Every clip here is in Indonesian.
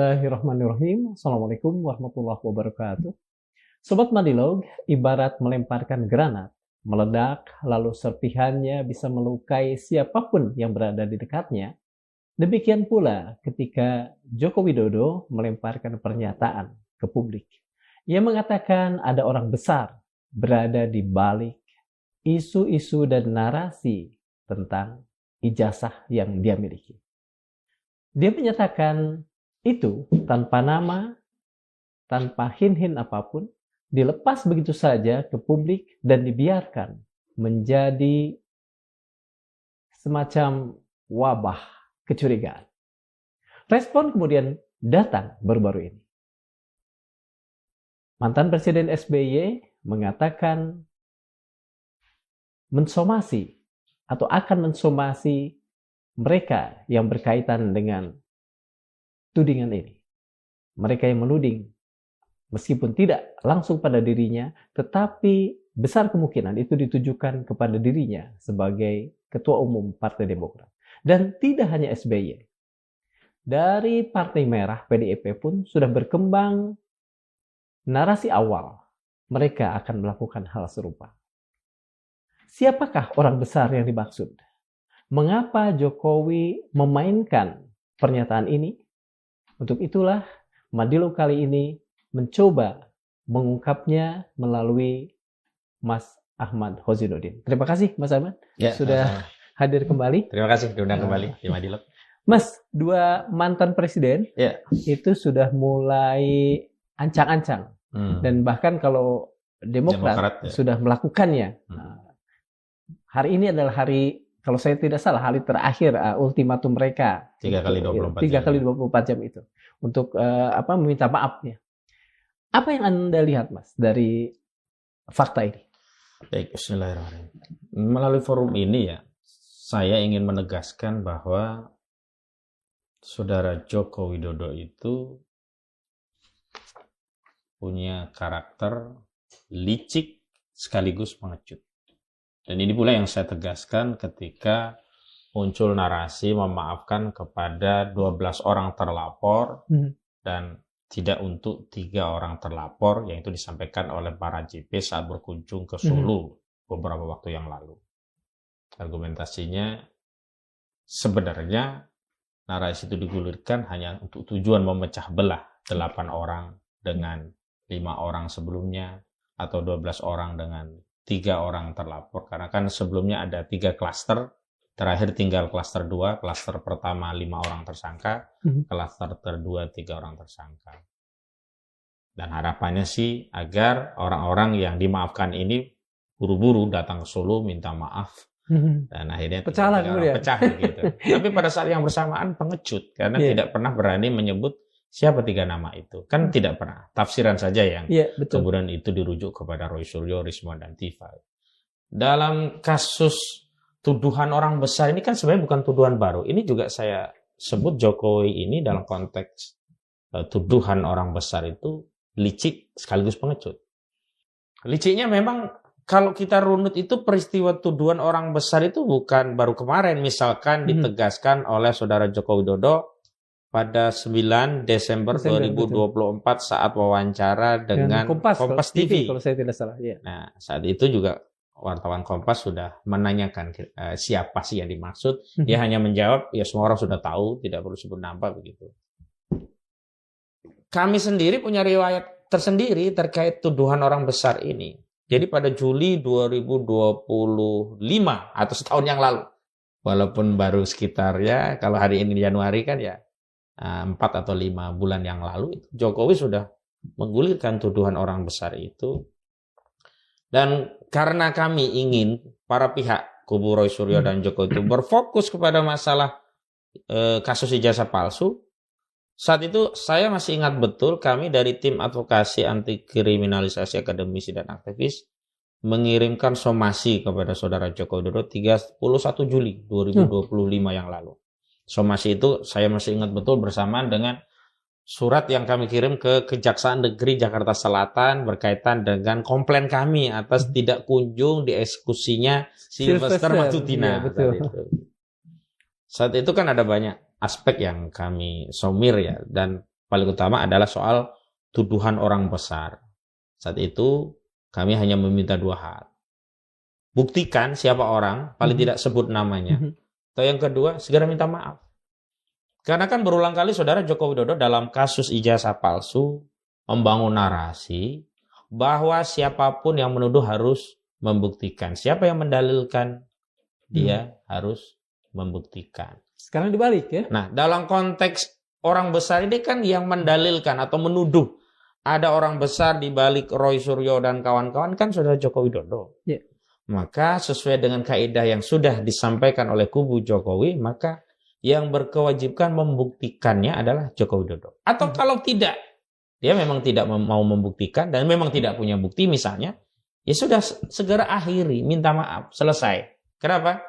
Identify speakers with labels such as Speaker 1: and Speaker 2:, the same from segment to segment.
Speaker 1: Bismillahirrahmanirrahim. Assalamualaikum warahmatullahi wabarakatuh. Sobat Madilog, ibarat melemparkan granat, meledak lalu serpihannya bisa melukai siapapun yang berada di dekatnya. Demikian pula ketika Joko Widodo melemparkan pernyataan ke publik. Ia mengatakan ada orang besar berada di balik isu-isu dan narasi tentang ijazah yang dia miliki. Dia menyatakan itu tanpa nama, tanpa hin-hin apapun, dilepas begitu saja ke publik dan dibiarkan menjadi semacam wabah kecurigaan. Respon kemudian datang baru-baru ini. Mantan Presiden SBY mengatakan mensomasi atau akan mensomasi mereka yang berkaitan dengan tudingan ini. Mereka yang menuding, meskipun tidak langsung pada dirinya, tetapi besar kemungkinan itu ditujukan kepada dirinya sebagai Ketua Umum Partai Demokrat. Dan tidak hanya SBY. Dari Partai Merah, PDIP pun sudah berkembang narasi awal. Mereka akan melakukan hal serupa. Siapakah orang besar yang dimaksud? Mengapa Jokowi memainkan pernyataan ini? Untuk itulah, Madilog kali ini mencoba mengungkapnya melalui Mas Ahmad Hozinuddin. Terima kasih Mas Ahmad sudah hadir kembali.
Speaker 2: Terima kasih diundang kembali di Madilog.
Speaker 1: Mas, dua mantan presiden itu sudah mulai ancang-ancang. Dan bahkan kalau Demokrat sudah melakukannya. Hari ini adalah hari, kalau saya tidak salah, hari terakhir ultimatum mereka
Speaker 2: 3 kali 24
Speaker 1: 3 kali 24 jam itu untuk meminta maafnya. Apa yang Anda lihat, Mas, dari fakta ini?
Speaker 2: Baik, bismillahirrahmanirrahim. Melalui forum ini ya, saya ingin menegaskan bahwa Saudara Joko Widodo itu punya karakter licik sekaligus pengecut. Dan ini pula yang saya tegaskan ketika muncul narasi memaafkan kepada 12 orang terlapor dan tidak untuk 3 orang terlapor, yang itu disampaikan oleh para JP saat berkunjung ke Solo beberapa waktu yang lalu. Argumentasinya sebenarnya narasi itu digulirkan hanya untuk tujuan memecah belah 8 orang dengan 5 orang sebelumnya atau 12 orang dengan 3 orang terlapor, karena kan sebelumnya ada 3 klaster, terakhir tinggal klaster 2, klaster pertama 5 orang tersangka, klaster kedua 3 orang tersangka. Dan harapannya sih agar orang-orang yang dimaafkan ini buru-buru datang ke Solo minta maaf, dan akhirnya pecah gitu. Tapi pada saat yang bersamaan pengecut, karena tidak pernah berani menyebut siapa 3 nama itu. Kan tidak pernah. Tafsiran saja yang kemudian itu dirujuk kepada Roy Suryo, Risma, dan Tifa. Dalam kasus tuduhan orang besar ini kan sebenarnya bukan tuduhan baru. Ini juga saya sebut Jokowi ini dalam konteks tuduhan orang besar itu licik sekaligus pengecut. Liciknya memang kalau kita runut itu peristiwa tuduhan orang besar itu bukan baru kemarin. Misalkan ditegaskan oleh Saudara Joko Widodo pada 9 Desember 2024 saat wawancara dengan Kompas TV.
Speaker 1: Kalau saya tidak salah.
Speaker 2: Nah, saat itu juga wartawan Kompas sudah menanyakan siapa sih yang dimaksud. Dia hanya menjawab, ya semua orang sudah tahu, tidak perlu sebut nama begitu. Kami sendiri punya riwayat tersendiri terkait tuduhan orang besar ini. Jadi pada Juli 2025 atau setahun yang lalu, walaupun baru sekitar ya, kalau hari ini Januari kan ya 4 atau 5 bulan yang lalu, Jokowi sudah menggulirkan tuduhan orang besar itu. Dan karena kami ingin para pihak kubu Roy Suryo dan Jokowi itu berfokus kepada masalah kasus ijazah palsu, saat itu saya masih ingat betul kami dari tim advokasi anti kriminalisasi akademisi dan aktivis mengirimkan somasi kepada Saudara Joko Widodo 31 Juli 2025 yang lalu. Somasi itu saya masih ingat betul bersamaan dengan surat yang kami kirim ke Kejaksaan Negeri Jakarta Selatan berkaitan dengan komplain kami atas tidak kunjung dieksekusinya Sylvester Matutina. Saat itu kan ada banyak aspek yang kami somir ya, dan paling utama adalah soal tuduhan orang besar. Saat itu kami hanya meminta 2 hal. Buktikan siapa orang, paling tidak sebut namanya. Atau yang kedua, segera minta maaf. Karena kan berulang kali Saudara Joko Widodo dalam kasus ijazah palsu membangun narasi bahwa siapapun yang menuduh harus membuktikan. Siapa yang mendalilkan, dia harus membuktikan.
Speaker 1: Sekarang dibalik ya.
Speaker 2: Nah, dalam konteks orang besar ini kan yang mendalilkan atau menuduh ada orang besar di balik Roy Suryo dan kawan-kawan kan Saudara Joko Widodo.
Speaker 1: Ya.
Speaker 2: Maka sesuai dengan kaidah yang sudah disampaikan oleh kubu Jokowi, maka yang berkewajiban membuktikannya adalah Joko Widodo. Atau kalau tidak, dia memang tidak mau membuktikan dan memang tidak punya bukti misalnya, ya sudah segera akhiri, minta maaf, selesai. Kenapa?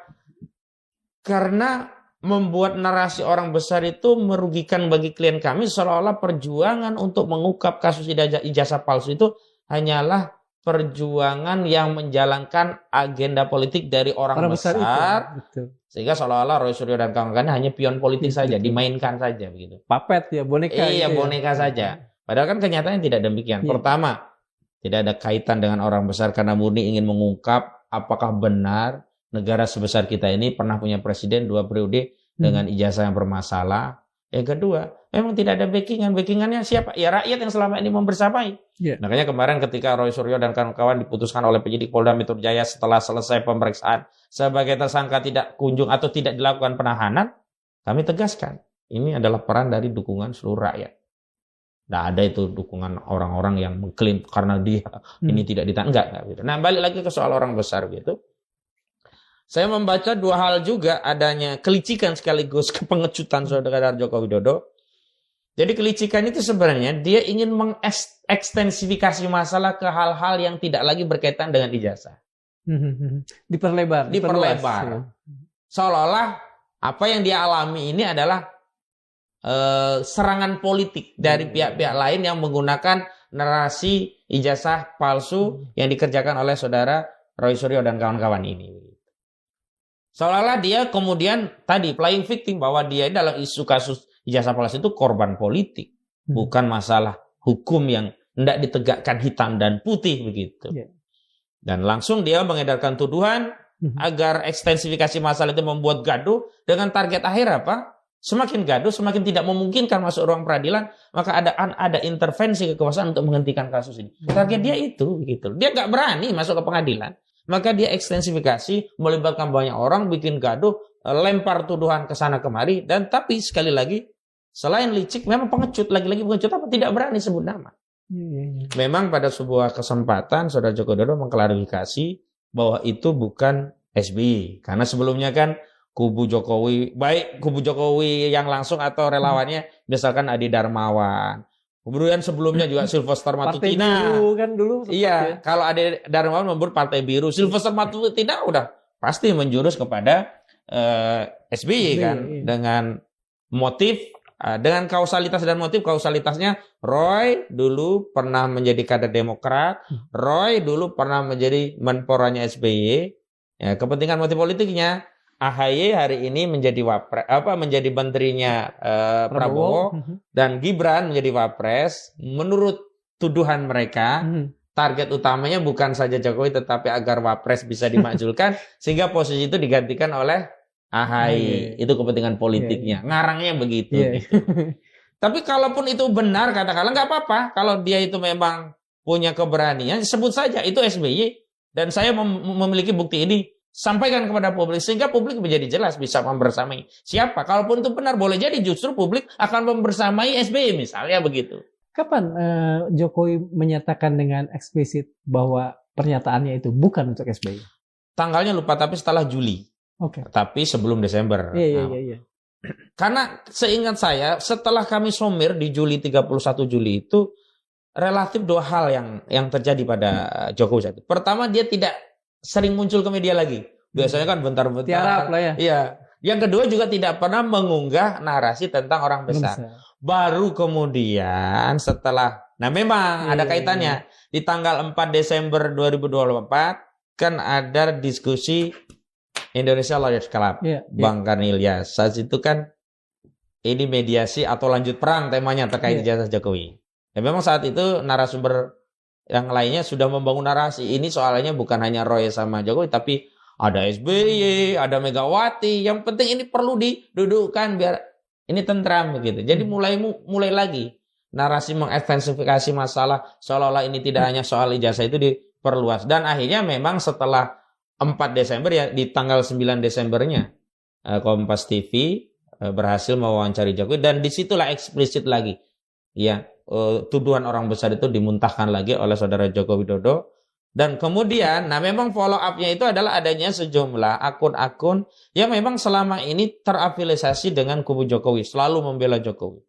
Speaker 2: Karena membuat narasi orang besar itu merugikan bagi klien kami, seolah-olah perjuangan untuk mengungkap kasus ijazah palsu itu hanyalah perjuangan yang menjalankan agenda politik dari orang besar. Sehingga seolah-olah Roy Suryo dan kawan-kawannya hanya pion politik saja, dimainkan saja begitu.
Speaker 1: Papet ya, boneka.
Speaker 2: Iya, boneka saja. Padahal kan kenyataannya tidak demikian. Pertama, tidak ada kaitan dengan orang besar karena murni ingin mengungkap apakah benar negara sebesar kita ini pernah punya presiden 2 periode dengan ijazah yang bermasalah. Yang kedua, memang tidak ada backingan. Backingannya siapa? Ya rakyat yang selama ini membersamai. Makanya kemarin ketika Roy Suryo dan kawan-kawan diputuskan oleh penyidik Polda Metro Jaya setelah selesai pemeriksaan sebagai tersangka tidak kunjung atau tidak dilakukan penahanan, kami tegaskan ini adalah peran dari dukungan seluruh rakyat. Tidak ada itu dukungan orang-orang yang mengklaim karena dia ini tidak ditahan. Enggak gitu. Nah, balik lagi ke soal orang besar gitu. Saya membaca 2 hal juga, adanya kelicikan sekaligus kepengecutan Saudara Joko Widodo. Jadi kelicikan itu sebenarnya dia ingin mengekstensifikasi masalah ke hal-hal yang tidak lagi berkaitan dengan ijazah.
Speaker 1: Diperlebar.
Speaker 2: Seolah-olah apa yang dia alami ini adalah serangan politik dari pihak-pihak lain yang menggunakan narasi ijazah palsu yang dikerjakan oleh Saudara Roy Suryo dan kawan-kawan ini. Seolah-olah dia kemudian tadi playing victim bahwa dia dalam isu kasus ijazah palsu itu korban politik, bukan masalah hukum yang hendak ditegakkan hitam dan putih begitu. Dan langsung dia mengedarkan tuduhan agar ekstensifikasi masalah itu membuat gaduh dengan target akhir apa? Semakin gaduh, semakin tidak memungkinkan masuk ruang peradilan, maka ada intervensi kekuasaan untuk menghentikan kasus ini. Target dia itu begitu. Dia nggak berani masuk ke pengadilan. Maka dia ekstensifikasi, melibatkan banyak orang, bikin gaduh, lempar tuduhan ke sana kemari, dan tapi sekali lagi, selain licik, memang pengecut, lagi-lagi pengecut apa? Tidak berani sebut nama. Memang pada sebuah kesempatan, Saudara Joko Widodo mengklarifikasi bahwa itu bukan SBY. Karena sebelumnya kan, kubu Jokowi, baik kubu Jokowi yang langsung atau relawannya, misalkan Adi Darmawan. Kemudian sebelumnya juga Sylvester Matutina.
Speaker 1: Partai Biru kan dulu.
Speaker 2: Iya, kalau ada Darmawan membuat Partai Biru, Sylvester Matutina udah pasti menjurus kepada SBY kan, dengan motif, dengan kausalitas dan motif. Kausalitasnya Roy dulu pernah menjadi kader Demokrat, Roy dulu pernah menjadi menporanya SBY. Ya, kepentingan motif politiknya AHY hari ini menjadi menjadi menterinya Prabowo dan Gibran menjadi wapres. Menurut tuduhan mereka, target utamanya bukan saja Jokowi tetapi agar wapres bisa dimakzulkan sehingga posisi itu digantikan oleh AHY. Itu kepentingan politiknya. Ngarangnya begitu. Gitu. Tapi kalaupun itu benar, katakanlah nggak apa-apa. Kalau dia itu memang punya keberanian, sebut saja itu SBY dan saya memiliki bukti ini. Sampaikan kepada publik sehingga publik menjadi jelas bisa membersamai siapa. Kalaupun itu benar, boleh jadi justru publik akan membersamai SBY misalnya begitu.
Speaker 1: Kapan Jokowi menyatakan dengan eksplisit bahwa pernyataannya itu bukan untuk SBY?
Speaker 2: Tanggalnya lupa tapi setelah Juli. Tapi sebelum Desember.
Speaker 1: Iya.
Speaker 2: Karena seingat saya setelah kami somir di Juli 31 Juli itu relatif 2 hal yang terjadi pada Jokowi. Pertama, dia tidak sering muncul ke media lagi. Biasanya kan bentar-bentar.
Speaker 1: Tiarap lah ya.
Speaker 2: Iya. Yang kedua juga tidak pernah mengunggah narasi tentang orang besar. Baru kemudian setelah, nah memang ada kaitannya. Di tanggal 4 Desember 2024 kan ada diskusi Indonesia Lawyers Club. Bang Karni Ilyas. Saat itu kan ini mediasi atau lanjut perang temanya terkait ijazah Jokowi. Dan memang saat itu narasumber yang lainnya sudah membangun narasi. Ini soalnya bukan hanya Roy sama Jokowi, tapi ada SBY, ada Megawati. Yang penting ini perlu didudukkan biar ini tentram begitu. Jadi mulai lagi narasi mengintensifikasi masalah seolah-olah ini tidak hanya soal ijazah itu diperluas. Dan akhirnya memang setelah 4 Desember ya di tanggal 9 Desembernya Kompas TV berhasil mewawancari Jokowi dan disitulah eksplisit lagi ya tuduhan orang besar itu dimuntahkan lagi oleh saudara Joko Widodo. Dan kemudian, nah memang follow up-nya itu adalah adanya sejumlah akun-akun yang memang selama ini terafiliasi dengan kubu Jokowi, selalu membela Jokowi.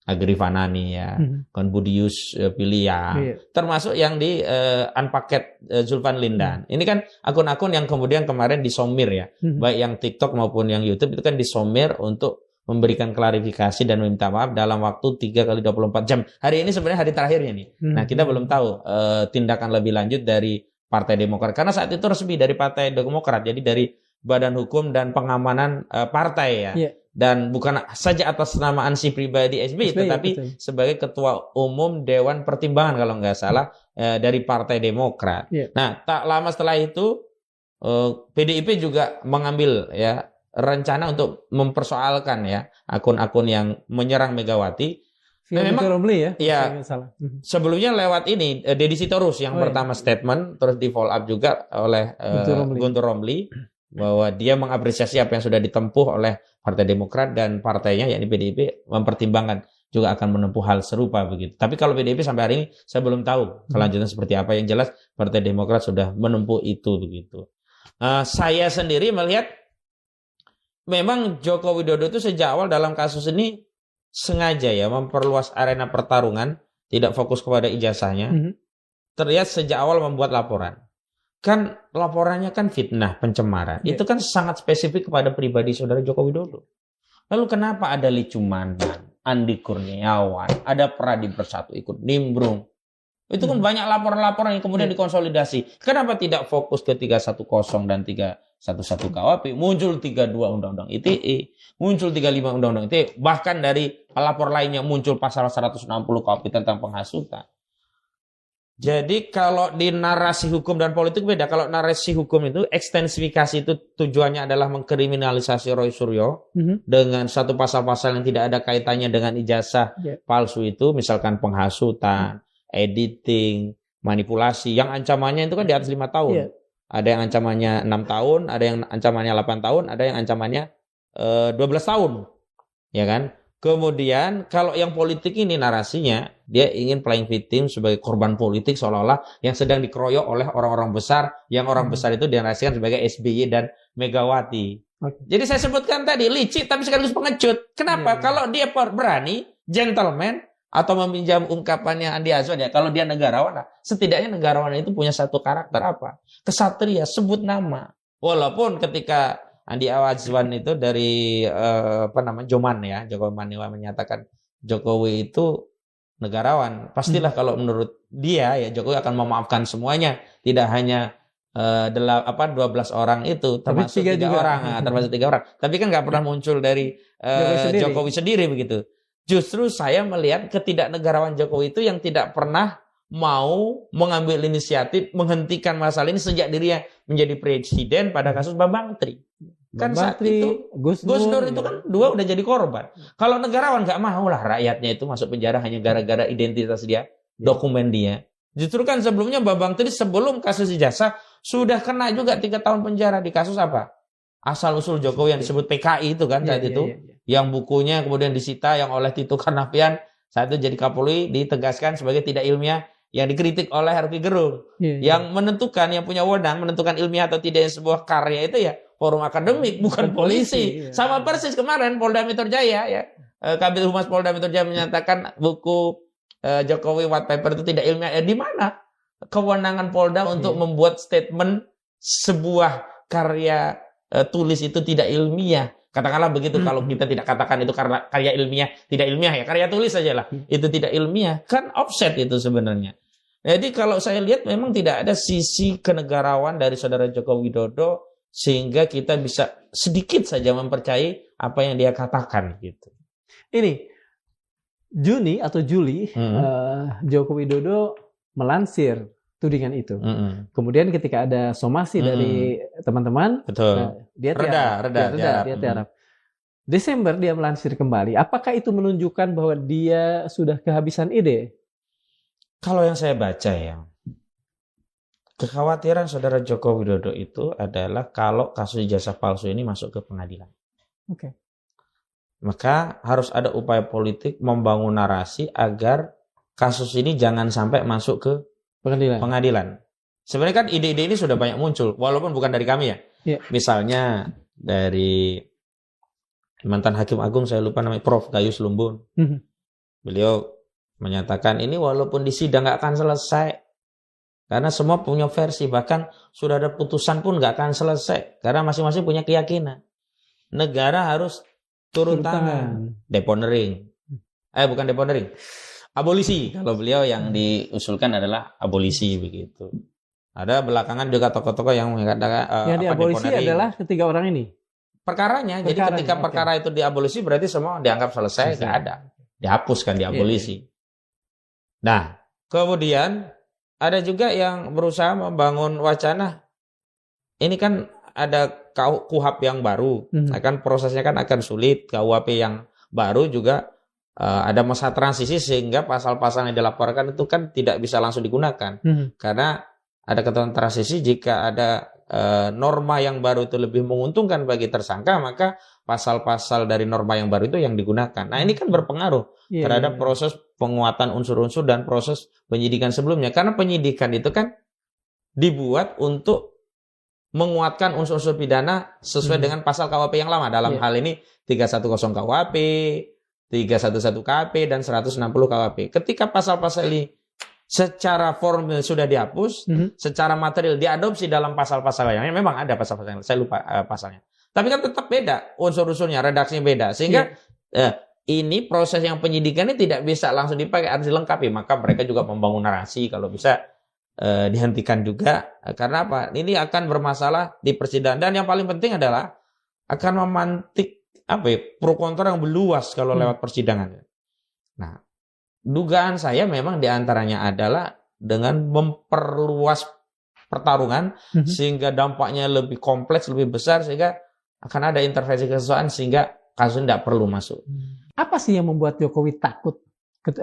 Speaker 2: Agri Fanani ya, Konbudius Piliang, termasuk yang di Unpacket Zulfan Lindan. Ini kan akun-akun yang kemudian kemarin disomir ya, baik yang TikTok maupun yang YouTube itu kan disomir untuk memberikan klarifikasi dan meminta maaf dalam waktu 3x24 jam. Hari ini sebenarnya hari terakhirnya nih. Nah, kita belum tahu tindakan lebih lanjut dari Partai Demokrat. Karena saat itu resmi dari Partai Demokrat. Jadi dari Badan Hukum dan Pengamanan Partai ya. Dan bukan saja atas nama ansi pribadi SBY, tetapi betul, sebagai Ketua Umum Dewan Pertimbangan kalau nggak salah dari Partai Demokrat. Nah, tak lama setelah itu PDIP juga mengambil ya rencana untuk mempersoalkan ya akun-akun yang menyerang Megawati.
Speaker 1: Nah, memang Romli
Speaker 2: ya sebelumnya lewat ini Deddy Sitorus yang pertama statement terus di follow up juga oleh Guntur Romli bahwa dia mengapresiasi apa yang sudah ditempuh oleh Partai Demokrat dan partainya yakni PDIP mempertimbangkan juga akan menempuh hal serupa begitu. Tapi kalau PDIP sampai hari ini saya belum tahu kelanjutan seperti apa. Yang jelas Partai Demokrat sudah menempuh itu begitu. Saya sendiri melihat memang Joko Widodo itu sejak awal dalam kasus ini sengaja ya memperluas arena pertarungan, tidak fokus kepada ijazahnya. Terlihat sejak awal membuat laporan. Kan laporannya kan fitnah, pencemaran. Itu kan sangat spesifik kepada pribadi saudara Joko Widodo. Lalu kenapa ada Licu Mandan, Andi Kurniawan, ada Pradi Bersatu ikut nimbrung? Itu kan banyak laporan-laporan yang kemudian dikonsolidasi. Kenapa tidak fokus ke 310 dan 311 KUHP? Muncul 32 Undang-Undang ITE, muncul 35 Undang-Undang ITE, bahkan dari pelapor lainnya muncul pasal 160 KUHP tentang penghasutan. Jadi kalau di narasi hukum dan politik beda. Kalau narasi hukum itu ekstensifikasi itu tujuannya adalah mengkriminalisasi Roy Suryo dengan satu pasal-pasal yang tidak ada kaitannya dengan ijazah palsu itu, misalkan penghasutan, editing, manipulasi, yang ancamannya itu kan di atas 5 tahun. Ada yang ancamannya 6 tahun, ada yang ancamannya 8 tahun, ada yang ancamannya 12 tahun. Ya kan? Kemudian kalau yang politik ini narasinya dia ingin playing victim sebagai korban politik seolah-olah yang sedang dikeroyok oleh orang-orang besar, yang orang besar itu dinarasikan sebagai SBY dan Megawati. Jadi saya sebutkan tadi licik tapi sekaligus pengecut. Kenapa? Kalau dia berani, gentleman, atau meminjam ungkapannya Andi Azwan ya, kalau dia negarawan, setidaknya negarawan itu punya satu karakter apa? Kesatria, sebut nama. Walaupun ketika Andi Azwan itu dari Joman ya, Jokowi Maniwa menyatakan Jokowi itu negarawan. Pastilah kalau menurut dia ya Jokowi akan memaafkan semuanya, tidak hanya 12 orang itu, termasuk 3 orang, termasuk 3 orang. Tapi kan nggak pernah muncul dari Jokowi sendiri begitu. Justru saya melihat ketidaknegarawan Jokowi itu yang tidak pernah mau mengambil inisiatif menghentikan masalah ini sejak dirinya menjadi presiden pada kasus Bambang Tri. Kan saat itu Gus Nur itu kan 2 udah jadi korban. Kalau negarawan nggak mau lah rakyatnya itu masuk penjara hanya gara-gara identitas dia, dokumen dia. Justru kan sebelumnya Bambang Tri sebelum kasus ijazah sudah kena juga 3 tahun penjara di kasus apa? Asal-usul Jokowi yang disebut PKI itu kan saat itu. Yang bukunya kemudian disita yang oleh Tito Karnavian saat itu jadi Kapolri ditegaskan sebagai tidak ilmiah yang dikritik oleh Rocky Gerung. Yang menentukan, yang punya wewenang menentukan ilmiah atau tidak sebuah karya itu ya forum akademik, bukan polisi. Sama persis kemarin Polda Metro Jaya ya. Kabid Humas Polda Metro Jaya menyatakan buku Jokowi White Paper itu tidak ilmiah. Di mana kewenangan Polda untuk membuat statement sebuah karya tulis itu tidak ilmiah? Katakanlah begitu, kalau kita tidak katakan itu karena karya ilmiah, tidak ilmiah ya, karya tulis saja lah, itu tidak ilmiah, kan offset itu sebenarnya. Jadi kalau saya lihat memang tidak ada sisi kenegarawan dari saudara Joko Widodo, sehingga kita bisa sedikit saja mempercayai apa yang dia katakan gitu.
Speaker 1: Ini Juni atau Juli Joko Widodo melansir tudingan itu. Kemudian ketika ada somasi dari teman-teman, dia tiarap. Desember dia melansir kembali. Apakah itu menunjukkan bahwa dia sudah kehabisan ide?
Speaker 2: Kalau yang saya baca ya, kekhawatiran saudara Joko Widodo itu adalah kalau kasus ijazah palsu ini masuk ke pengadilan.
Speaker 1: Oke.
Speaker 2: Maka harus ada upaya politik membangun narasi agar kasus ini jangan sampai masuk ke pengadilan. Sebenarnya kan ide-ide ini sudah banyak muncul, walaupun bukan dari kami ya. Yeah. Misalnya dari mantan Hakim Agung, saya lupa namanya, Prof. Gayus Lumbun. Beliau menyatakan ini walaupun di sidang nggak akan selesai. Karena semua punya versi, bahkan sudah ada putusan pun nggak akan selesai. Karena masing-masing punya keyakinan. Negara harus turun tangan. Deponering. Bukan deponering. Abolisi. Kalau beliau yang diusulkan adalah abolisi begitu. Ada belakangan juga tokoh-tokoh yang mengatakan
Speaker 1: yang diabolisi adalah ketiga orang ini.
Speaker 2: Perkaranya. Jadi ketika perkara itu diabolisi berarti semua dianggap selesai, nggak ada. Dihapuskan, diabolisi. Nah, kemudian ada juga yang berusaha membangun wacana. Ini kan ada KUHP yang baru. Kan prosesnya kan akan sulit. KUHP yang baru juga ada masa transisi sehingga pasal-pasal yang dilaporkan itu kan tidak bisa langsung digunakan. Karena ada ketentuan transisi jika ada norma yang baru itu lebih menguntungkan bagi tersangka, maka pasal-pasal dari norma yang baru itu yang digunakan. Nah, ini kan berpengaruh terhadap proses penguatan unsur-unsur dan proses penyidikan sebelumnya. Karena penyidikan itu kan dibuat untuk menguatkan unsur-unsur pidana sesuai dengan pasal KUHP yang lama. Dalam hal ini 310 KUHP, 311 KUHP, dan 160 KUHP. Ketika pasal-pasal ini secara formil sudah dihapus, secara material diadopsi dalam pasal-pasal yang memang ada pasal-pasal yang saya lupa pasalnya. Tapi kan tetap beda unsur-unsurnya, redaksinya beda. Sehingga ini proses yang penyidikan ini tidak bisa langsung dipakai, harus dilengkapi. Maka mereka juga membangun narasi kalau bisa dihentikan juga. Karena apa? Ini akan bermasalah di persidangan. Dan yang paling penting adalah akan memantik pro kontra yang meluas kalau lewat persidangan. Nah, dugaan saya memang diantaranya adalah dengan memperluas pertarungan sehingga dampaknya lebih kompleks, lebih besar, sehingga akan ada intervensi kekuasaan sehingga kasus tidak perlu masuk.
Speaker 1: Apa sih yang membuat Jokowi takut?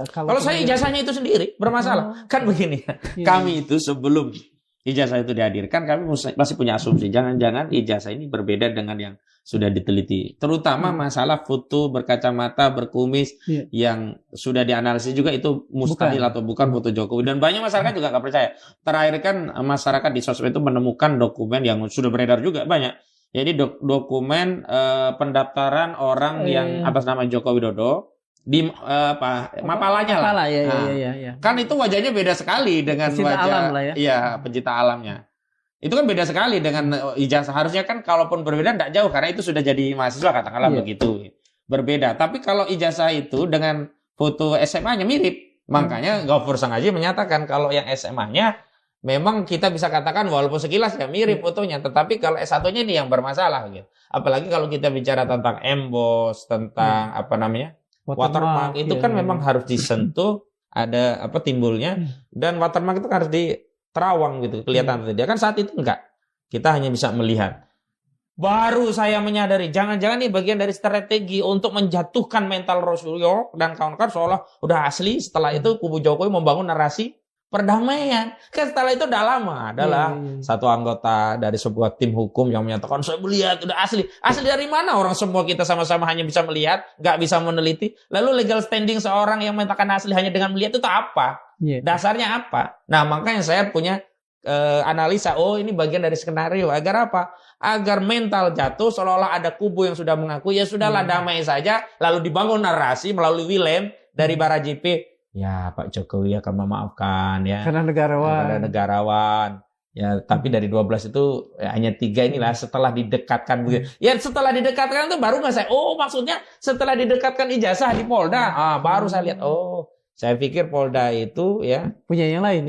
Speaker 2: Kalau saya ijazahnya itu sendiri bermasalah. Kan begini ya, kami itu sebelum ijazah itu dihadirkan, kami masih punya asumsi jangan-jangan ijazah ini berbeda dengan yang sudah diteliti. Terutama masalah foto berkacamata, berkumis yang sudah dianalisis juga itu mustahil atau bukan foto Jokowi. Dan banyak masyarakat juga nggak percaya. Terakhir kan masyarakat di sosmed itu menemukan dokumen yang sudah beredar juga banyak. Jadi dokumen pendaftaran orang yang atas nama Joko Widodo di mapalanya lah. Kan itu wajahnya beda sekali dengan
Speaker 1: pencinta
Speaker 2: wajah
Speaker 1: alam lah
Speaker 2: pencinta alamnya. Itu kan beda sekali dengan ijazah. Harusnya kan kalaupun berbeda tidak jauh karena itu sudah jadi mahasiswa katakanlah begitu. Berbeda. Tapi kalau ijazah itu dengan foto SMA-nya mirip. Makanya Ghaufur Sangaji menyatakan kalau yang SMA-nya memang kita bisa katakan walaupun sekilas ya mirip fotonya, tetapi kalau S1-nya ini yang bermasalah gitu. Apalagi kalau kita bicara tentang emboss, tentang watermark itu kan memang harus disentuh, ada timbulnya, dan watermark itu kan harus diterawang gitu, kelihatan dia kan saat itu enggak. Kita hanya bisa melihat. Baru saya menyadari jangan-jangan ini bagian dari strategi untuk menjatuhkan mental Rasulullah dan kawan-kawan seolah udah asli. Setelah itu kubu Jokowi membangun narasi perdamaian. Kan setelah itu udah lama adalah satu anggota dari sebuah tim hukum yang menyatakan saya melihat udah asli. Asli dari mana? Orang semua kita sama-sama hanya bisa melihat, nggak bisa meneliti. Lalu legal standing seorang yang menyatakan asli hanya dengan melihat itu apa? Dasarnya apa? Nah, makanya saya punya analisa, ini bagian dari skenario. Agar apa? Agar mental jatuh seolah-olah ada kubu yang sudah mengaku ya sudahlah damai saja, lalu dibangun narasi melalui Willem dari Barajipi. Ya Pak Jokowi akan memaafkan ya.
Speaker 1: Karena
Speaker 2: negarawan. Ya, tapi dari 12 itu hanya 3 inilah setelah didekatkan begitu. Ya setelah didekatkan itu baru nggak saya. Maksudnya setelah didekatkan ijazah di Polda. Baru saya lihat. Saya pikir Polda itu ya
Speaker 1: punya yang lain.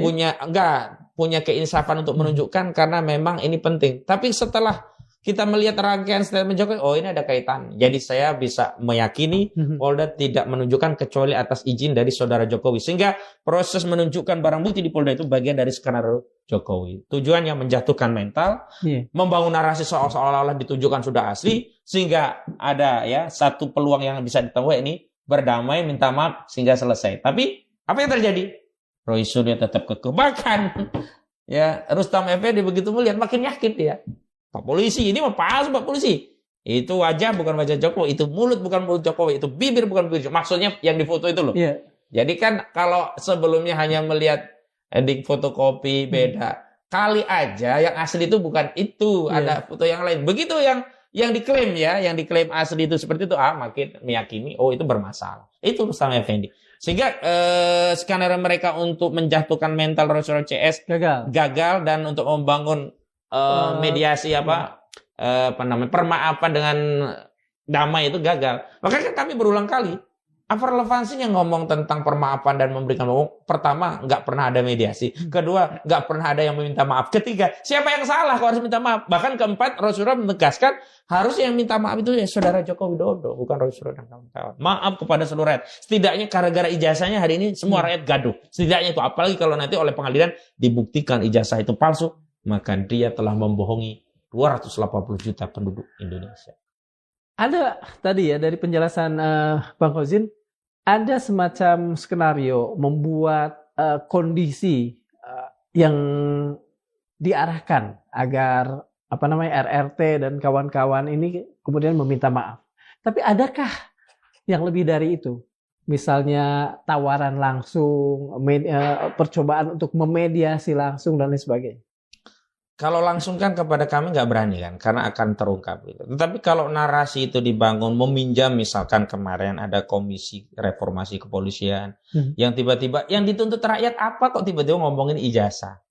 Speaker 2: Punya keinsafan untuk menunjukkan karena memang ini penting. Tapi setelah kita melihat rangkaian statement Jokowi, oh ini ada kaitan. Jadi saya bisa meyakini Polda tidak menunjukkan kecuali atas izin dari saudara Jokowi. Sehingga proses menunjukkan barang bukti di Polda itu bagian dari skenario Jokowi. Tujuannya menjatuhkan mental, membangun narasi seolah-olah ditujukan sudah asli, sehingga ada ya satu peluang yang bisa ditemui ini berdamai, minta maaf sehingga selesai. Tapi apa yang terjadi? Roy Suryo tetap kekeh. Bahkan ya Rustam Effendi begitu melihat makin yakin dia. Pak polisi, ini mah palsu Pak polisi. Itu wajah bukan wajah Jokowi, itu mulut bukan mulut Jokowi, itu bibir bukan bibir Jokowi. Maksudnya yang difoto itu loh. Yeah. Jadi kan kalau sebelumnya hanya melihat ending fotokopi beda, kali aja yang asli itu bukan itu, ada foto yang lain. Begitu yang diklaim ya, yang diklaim asli itu seperti itu, makin meyakini oh itu bermasalah. Itu Rustam Effendi. Sehingga skenario mereka untuk menjatuhkan mental Roy Suryo CS gagal dan untuk membangun mediasi permaafan dengan damai itu gagal. Makanya kami berulang kali, apa relevansinya ngomong tentang permaafan dan memberikan maaf? Pertama, nggak pernah ada mediasi. Kedua, nggak pernah ada yang meminta maaf. Ketiga, siapa yang salah kalau harus minta maaf? Bahkan keempat, Roy Suryo menegaskan harusnya yang minta maaf itu ya saudara Joko Widodo, bukan Roy Suryo dan kawan-kawan. Maaf kepada seluruh rakyat. Setidaknya gara-gara ijazahnya hari ini semua rakyat gaduh. Setidaknya itu, apalagi kalau nanti oleh pengadilan dibuktikan ijazah itu palsu, maka dia telah membohongi 280 juta penduduk Indonesia.
Speaker 1: Ada tadi ya dari penjelasan Bang Kozin, ada semacam skenario membuat kondisi yang diarahkan agar RRT dan kawan-kawan ini kemudian meminta maaf. Tapi adakah yang lebih dari itu? Misalnya tawaran langsung, percobaan untuk memediasi langsung dan lain sebagainya.
Speaker 2: Kalau langsung kan kepada kami nggak berani kan, karena akan terungkap gitu. Tetapi kalau narasi itu dibangun, meminjam misalkan kemarin ada komisi reformasi kepolisian, yang tiba-tiba, yang dituntut rakyat apa kok tiba-tiba ngomongin ijazah.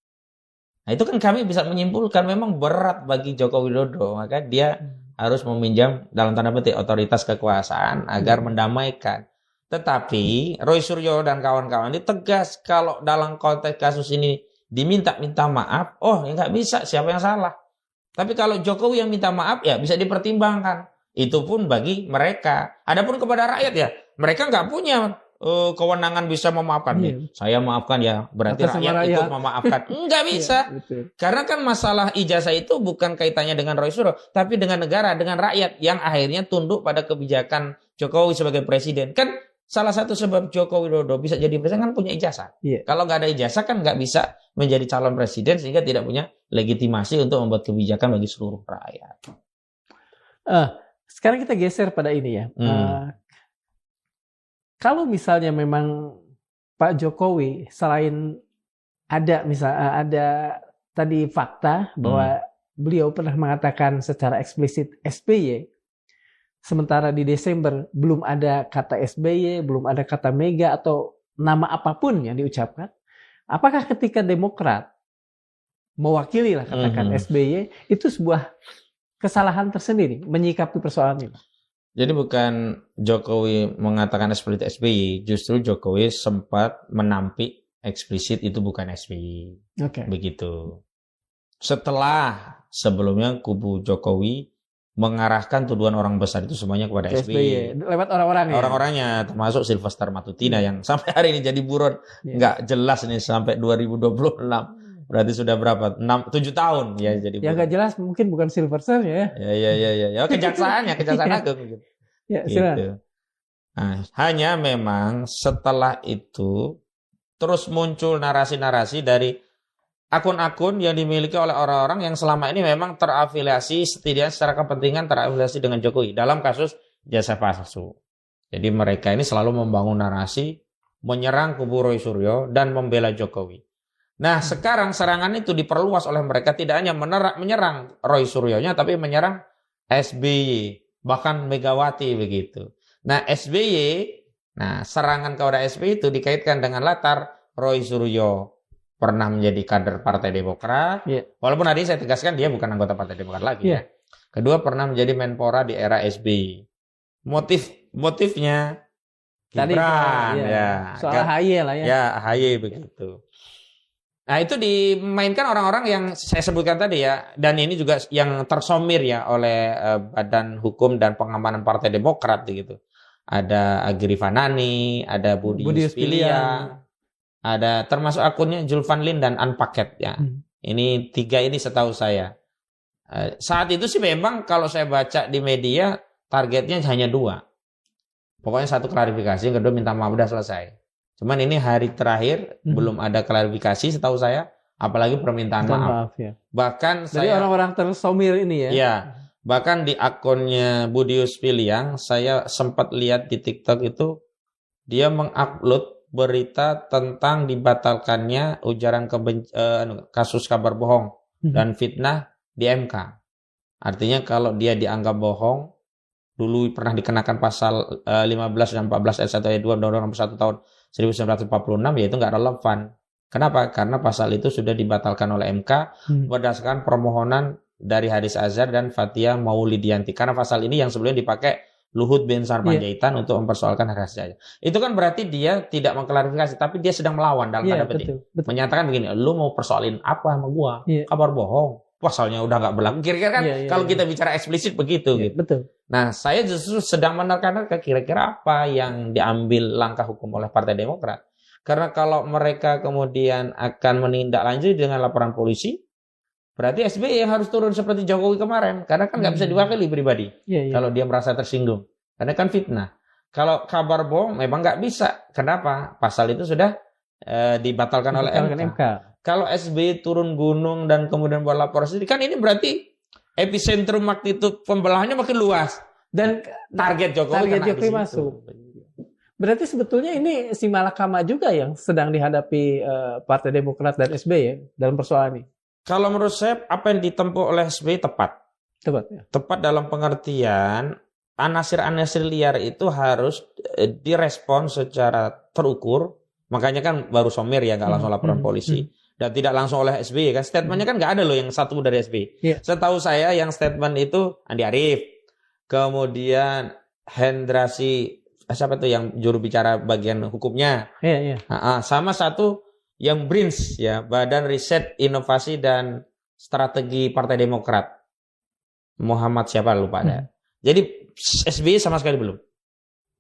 Speaker 2: Nah itu kan kami bisa menyimpulkan memang berat bagi Joko Widodo, maka dia harus meminjam dalam tanda petik otoritas kekuasaan agar mendamaikan. Tetapi Roy Suryo dan kawan-kawan ini tegas kalau dalam konteks kasus ini diminta maaf, ya nggak bisa, siapa yang salah. Tapi kalau Jokowi yang minta maaf ya bisa dipertimbangkan. Itu pun bagi mereka. Adapun kepada rakyat ya, mereka nggak punya kewenangan bisa memaafkan. Saya maafkan ya, berarti rakyat ikut memaafkan. Nggak bisa. Karena kan masalah ijazah itu bukan kaitannya dengan Roy Suryo, tapi dengan negara, dengan rakyat yang akhirnya tunduk pada kebijakan Jokowi sebagai presiden. Kan salah satu sebab Joko Widodo bisa jadi presiden kan punya ijazah. Kalau nggak ada ijazah kan nggak bisa menjadi calon presiden sehingga tidak punya legitimasi untuk membuat kebijakan bagi seluruh rakyat.
Speaker 1: Sekarang kita geser pada ini ya. Kalau misalnya memang Pak Jokowi selain ada tadi fakta bahwa beliau pernah mengatakan secara eksplisit SBY. Sementara di Desember belum ada kata SBY, belum ada kata Mega atau nama apapun yang diucapkan. Apakah ketika Demokrat mewakili lah katakan SBY itu sebuah kesalahan tersendiri menyikapi persoalan ini?
Speaker 2: Jadi bukan Jokowi mengatakan eksplisit SBY, justru Jokowi sempat menampik eksplisit itu bukan SBY. Begitu. Setelah sebelumnya kubu Jokowi mengarahkan tuduhan orang besar itu semuanya kepada SBY.
Speaker 1: Lewat orang-orangnya.
Speaker 2: Orang-orangnya termasuk Sylvester Matutina yang sampai hari ini jadi buron. Nggak jelas ini sampai 2026. Berarti sudah berapa? 7 tahun ya jadi buron.
Speaker 1: Yang nggak jelas mungkin bukan Sylvester ya.
Speaker 2: Ya kejaksaan agung gitu. Gitu. Nah, hanya memang setelah itu terus muncul narasi-narasi dari akun-akun yang dimiliki oleh orang-orang yang selama ini memang terafiliasi, setidaknya secara kepentingan terafiliasi dengan Jokowi dalam kasus jasa palsu. Jadi mereka ini selalu membangun narasi, menyerang kubu Roy Suryo dan membela Jokowi. Nah sekarang serangan itu diperluas oleh mereka, tidak hanya menyerang Roy Suryonya, tapi menyerang SBY, bahkan Megawati begitu. Nah SBY, serangan kepada SBY itu dikaitkan dengan latar Roy Suryo pernah menjadi kader Partai Demokrat, walaupun tadi saya tegaskan dia bukan anggota Partai Demokrat lagi. Kedua, pernah menjadi Menpora di era SBY. Motifnya Gibran,
Speaker 1: soal AHY lah ya.
Speaker 2: Ya, AHY begitu. Nah, itu dimainkan orang-orang yang saya sebutkan tadi ya, dan ini juga yang tersomir ya oleh Badan Hukum dan Pengamanan Partai Demokrat gitu. Ada Agri Fanani, ada Budius Piliang, ada termasuk akunnya Julvan Lin dan Unpacket ya. Ini 3 ini setahu saya. Saat itu sih memang kalau saya baca di media targetnya hanya 2. Pokoknya 1 klarifikasi, yang kedua minta maaf, udah selesai. Cuman ini hari terakhir belum ada klarifikasi setahu saya, apalagi permintaan maaf.
Speaker 1: Ya.
Speaker 2: Bahkan
Speaker 1: dari orang-orang tersomir ini ya.
Speaker 2: Iya. Bahkan di akunnya Budius Piliang saya sempat lihat di TikTok itu dia mengupload berita tentang dibatalkannya ujaran kasus kabar bohong dan fitnah di MK. Artinya kalau dia dianggap bohong, dulu pernah dikenakan pasal 15 dan 14 ayat 1 ayat 2 Undang-Undang Nomor 1 tahun 1946, yaitu nggak relevan. Kenapa? Karena pasal itu sudah dibatalkan oleh MK berdasarkan permohonan dari Haris Azhar dan Fathia Maulidiyanti. Karena pasal ini yang sebelumnya dipakai Luhut bin Sarpanjaitan untuk mempersoalkan Haris Azhar. Itu kan berarti dia tidak mengklarifikasi, tapi dia sedang melawan dalam tanda petik. Menyatakan begini, lu mau persoalin apa sama gua? Kabar bohong. Pasalnya udah nggak berlaku. Kira-kira kan kalau kita bicara eksplisit begitu. Gitu.
Speaker 1: Betul.
Speaker 2: Nah, saya justru sedang menerka-nerka kira-kira apa yang diambil langkah hukum oleh Partai Demokrat. Karena kalau mereka kemudian akan menindaklanjuti dengan laporan polisi, berarti SBY yang harus turun seperti Jokowi kemarin. Karena kan nggak bisa diwakili pribadi kalau dia merasa tersinggung. Karena kan fitnah. Kalau kabar bohong memang nggak bisa. Kenapa? Pasal itu sudah dibatalkan oleh MK. Kalau SBY turun gunung dan kemudian buat laporan sendiri, kan ini berarti epicentrum magnitude pembelahannya makin luas dan target Jokowi
Speaker 1: masuk. Berarti sebetulnya ini si malakama juga yang sedang dihadapi Partai Demokrat dan SBY ya, dalam persoalan ini.
Speaker 2: Kalau menurut saya apa yang ditempuh oleh SBY tepat. Tepat dalam pengertian anasir-anasir liar itu harus direspon secara terukur. Makanya kan baru somir ya, nggak langsung laporan polisi. Dan tidak langsung oleh SBY kan. Statementnya kan nggak ada loh yang satu dari SBY. Setahu saya yang statement itu Andi Arief. Kemudian Hendrasi, siapa tuh yang juru bicara bagian hukumnya. Sama satu yang BRINS ya, Badan Riset Inovasi dan Strategi Partai Demokrat. Muhammad siapa lupa ada. Jadi SBY sama sekali belum.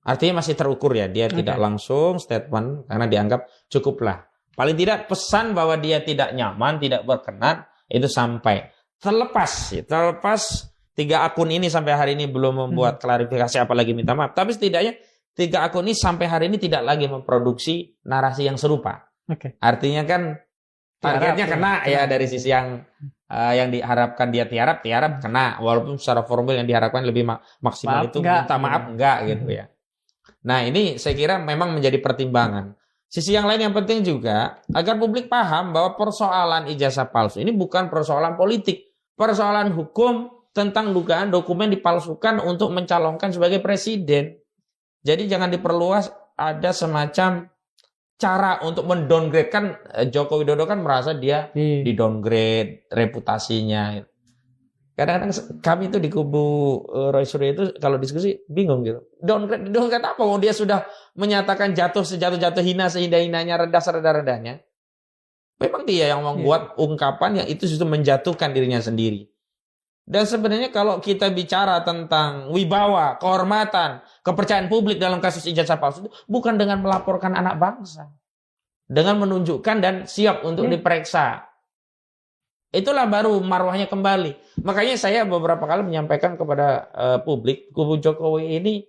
Speaker 2: Artinya masih terukur ya. Dia tidak langsung statement karena dianggap cukuplah. Paling tidak pesan bahwa dia tidak nyaman, tidak berkenan, itu sampai. Terlepas 3 akun ini sampai hari ini belum membuat klarifikasi apalagi minta maaf. Tapi setidaknya 3 akun ini sampai hari ini tidak lagi memproduksi narasi yang serupa. Artinya kan targetnya kena ya dari sisi yang diharapkan dia tiarap kena. Walaupun secara formal yang diharapkan lebih maksimal itu minta maaf enggak gitu ya. Nah ini saya kira memang menjadi pertimbangan. Sisi yang lain yang penting juga agar publik paham bahwa persoalan ijazah palsu ini bukan persoalan politik, persoalan hukum tentang dugaan dokumen dipalsukan untuk mencalonkan sebagai presiden. Jadi jangan diperluas, ada semacam cara untuk mendowngrade kan. Joko Widodo kan merasa dia didowngrade reputasinya. Kadang-kadang kami itu di kubu Roy Suryo itu kalau diskusi bingung gitu. Downgrade apa? Kalau dia sudah menyatakan jatuh sejatuh-jatuh, hina sehinda-hinanya, rendah serendah-rendahnya. Memang dia yang membuat ungkapan yang itu justru menjatuhkan dirinya sendiri. Dan sebenarnya kalau kita bicara tentang wibawa, kehormatan, kepercayaan publik dalam kasus ijazah palsu itu bukan dengan melaporkan anak bangsa. Dengan menunjukkan dan siap untuk diperiksa. Itulah baru marwahnya kembali. Makanya saya beberapa kali menyampaikan kepada publik, kubu Jokowi ini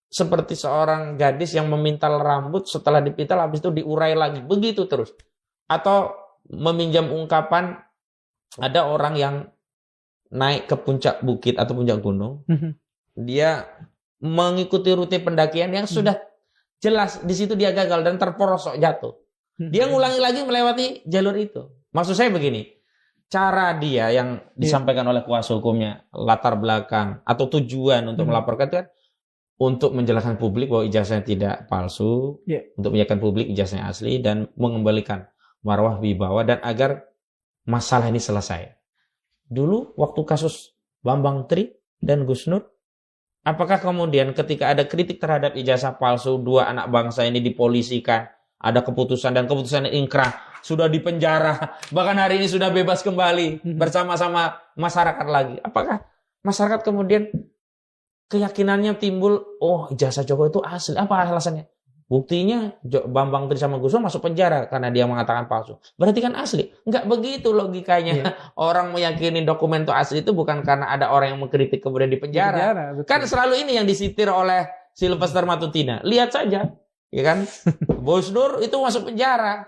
Speaker 2: seperti seorang gadis yang memintal rambut, setelah dipintal habis itu diurai lagi. Begitu terus. Atau meminjam ungkapan, ada orang yang naik ke puncak bukit atau puncak gunung, dia mengikuti rute pendakian yang sudah jelas di situ dia gagal dan terperosok jatuh. Dia ngulangi lagi melewati jalur itu. Maksud saya begini, cara dia yang disampaikan oleh kuasa hukumnya, latar belakang atau tujuan untuk melaporkan itu kan untuk menjelaskan publik bahwa ijazahnya tidak palsu, untuk menjelaskan publik ijazahnya asli dan mengembalikan marwah wibawa dan agar masalah ini selesai. Dulu waktu kasus Bambang Tri dan Gus Nur, apakah kemudian ketika ada kritik terhadap ijazah palsu 2 anak bangsa ini dipolisikan, ada keputusan dan keputusan inkrah, sudah dipenjara, bahkan hari ini sudah bebas kembali bersama-sama masyarakat lagi. Apakah masyarakat kemudian keyakinannya timbul, oh ijazah Jokowi itu asli? Apa alasannya? Buktinya Bambang Tri sama Gus Dur masuk penjara karena dia mengatakan palsu. Berarti kan asli? Enggak begitu logikanya. Orang meyakini dokumen itu asli itu bukan karena ada orang yang mengkritik kemudian dipenjara. Kan selalu ini yang disitir oleh Sylvester Matutina. Lihat saja, ya kan? Gus Dur itu masuk penjara.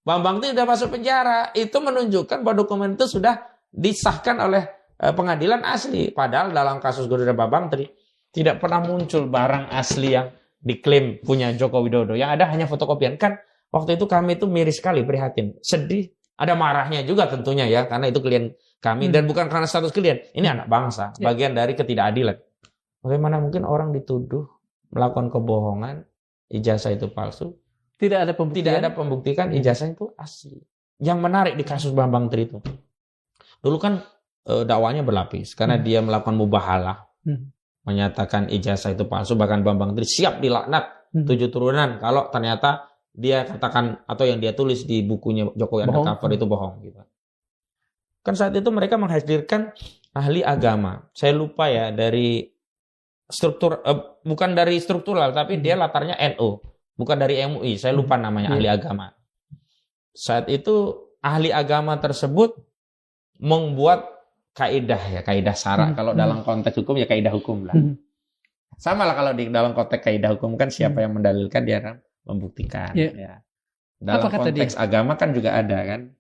Speaker 2: Bambang Tri sudah masuk penjara. Itu menunjukkan bahwa dokumen itu sudah disahkan oleh pengadilan asli. Padahal dalam kasus Gus Dur dan Bambang Tri tidak pernah muncul barang asli yang diklaim punya Joko Widodo. Yang ada hanya fotokopian. Kan waktu itu kami itu miris sekali, prihatin, sedih. Ada marahnya juga tentunya ya, karena itu klien kami. Dan bukan karena status klien. Ini anak bangsa, bagian dari ketidakadilan. Bagaimana mungkin orang dituduh melakukan kebohongan, ijazah itu palsu. Tidak ada pembuktian ijazah itu asli. Yang menarik di kasus Bambang Tri itu. Dulu kan dakwanya berlapis. Karena dia melakukan mubahalah. Menyatakan ijazah itu palsu, bahkan Bambang Tri siap dilaknat 7 turunan kalau ternyata dia katakan atau yang dia tulis di bukunya Jokowi Undercover itu bohong gitu. Kan saat itu mereka menghadirkan ahli agama. Saya lupa ya dari struktur bukan dari struktural tapi dia latarnya NU, bukan dari MUI. Saya lupa namanya ahli agama. Saat itu ahli agama tersebut membuat kaidah syara. Kalau dalam konteks hukum ya kaidah hukum lah. Sama lah kalau di dalam konteks kaidah hukum kan siapa yang mendalilkan dia akan membuktikan. Ya. Dalam konteks agama kan juga ada kan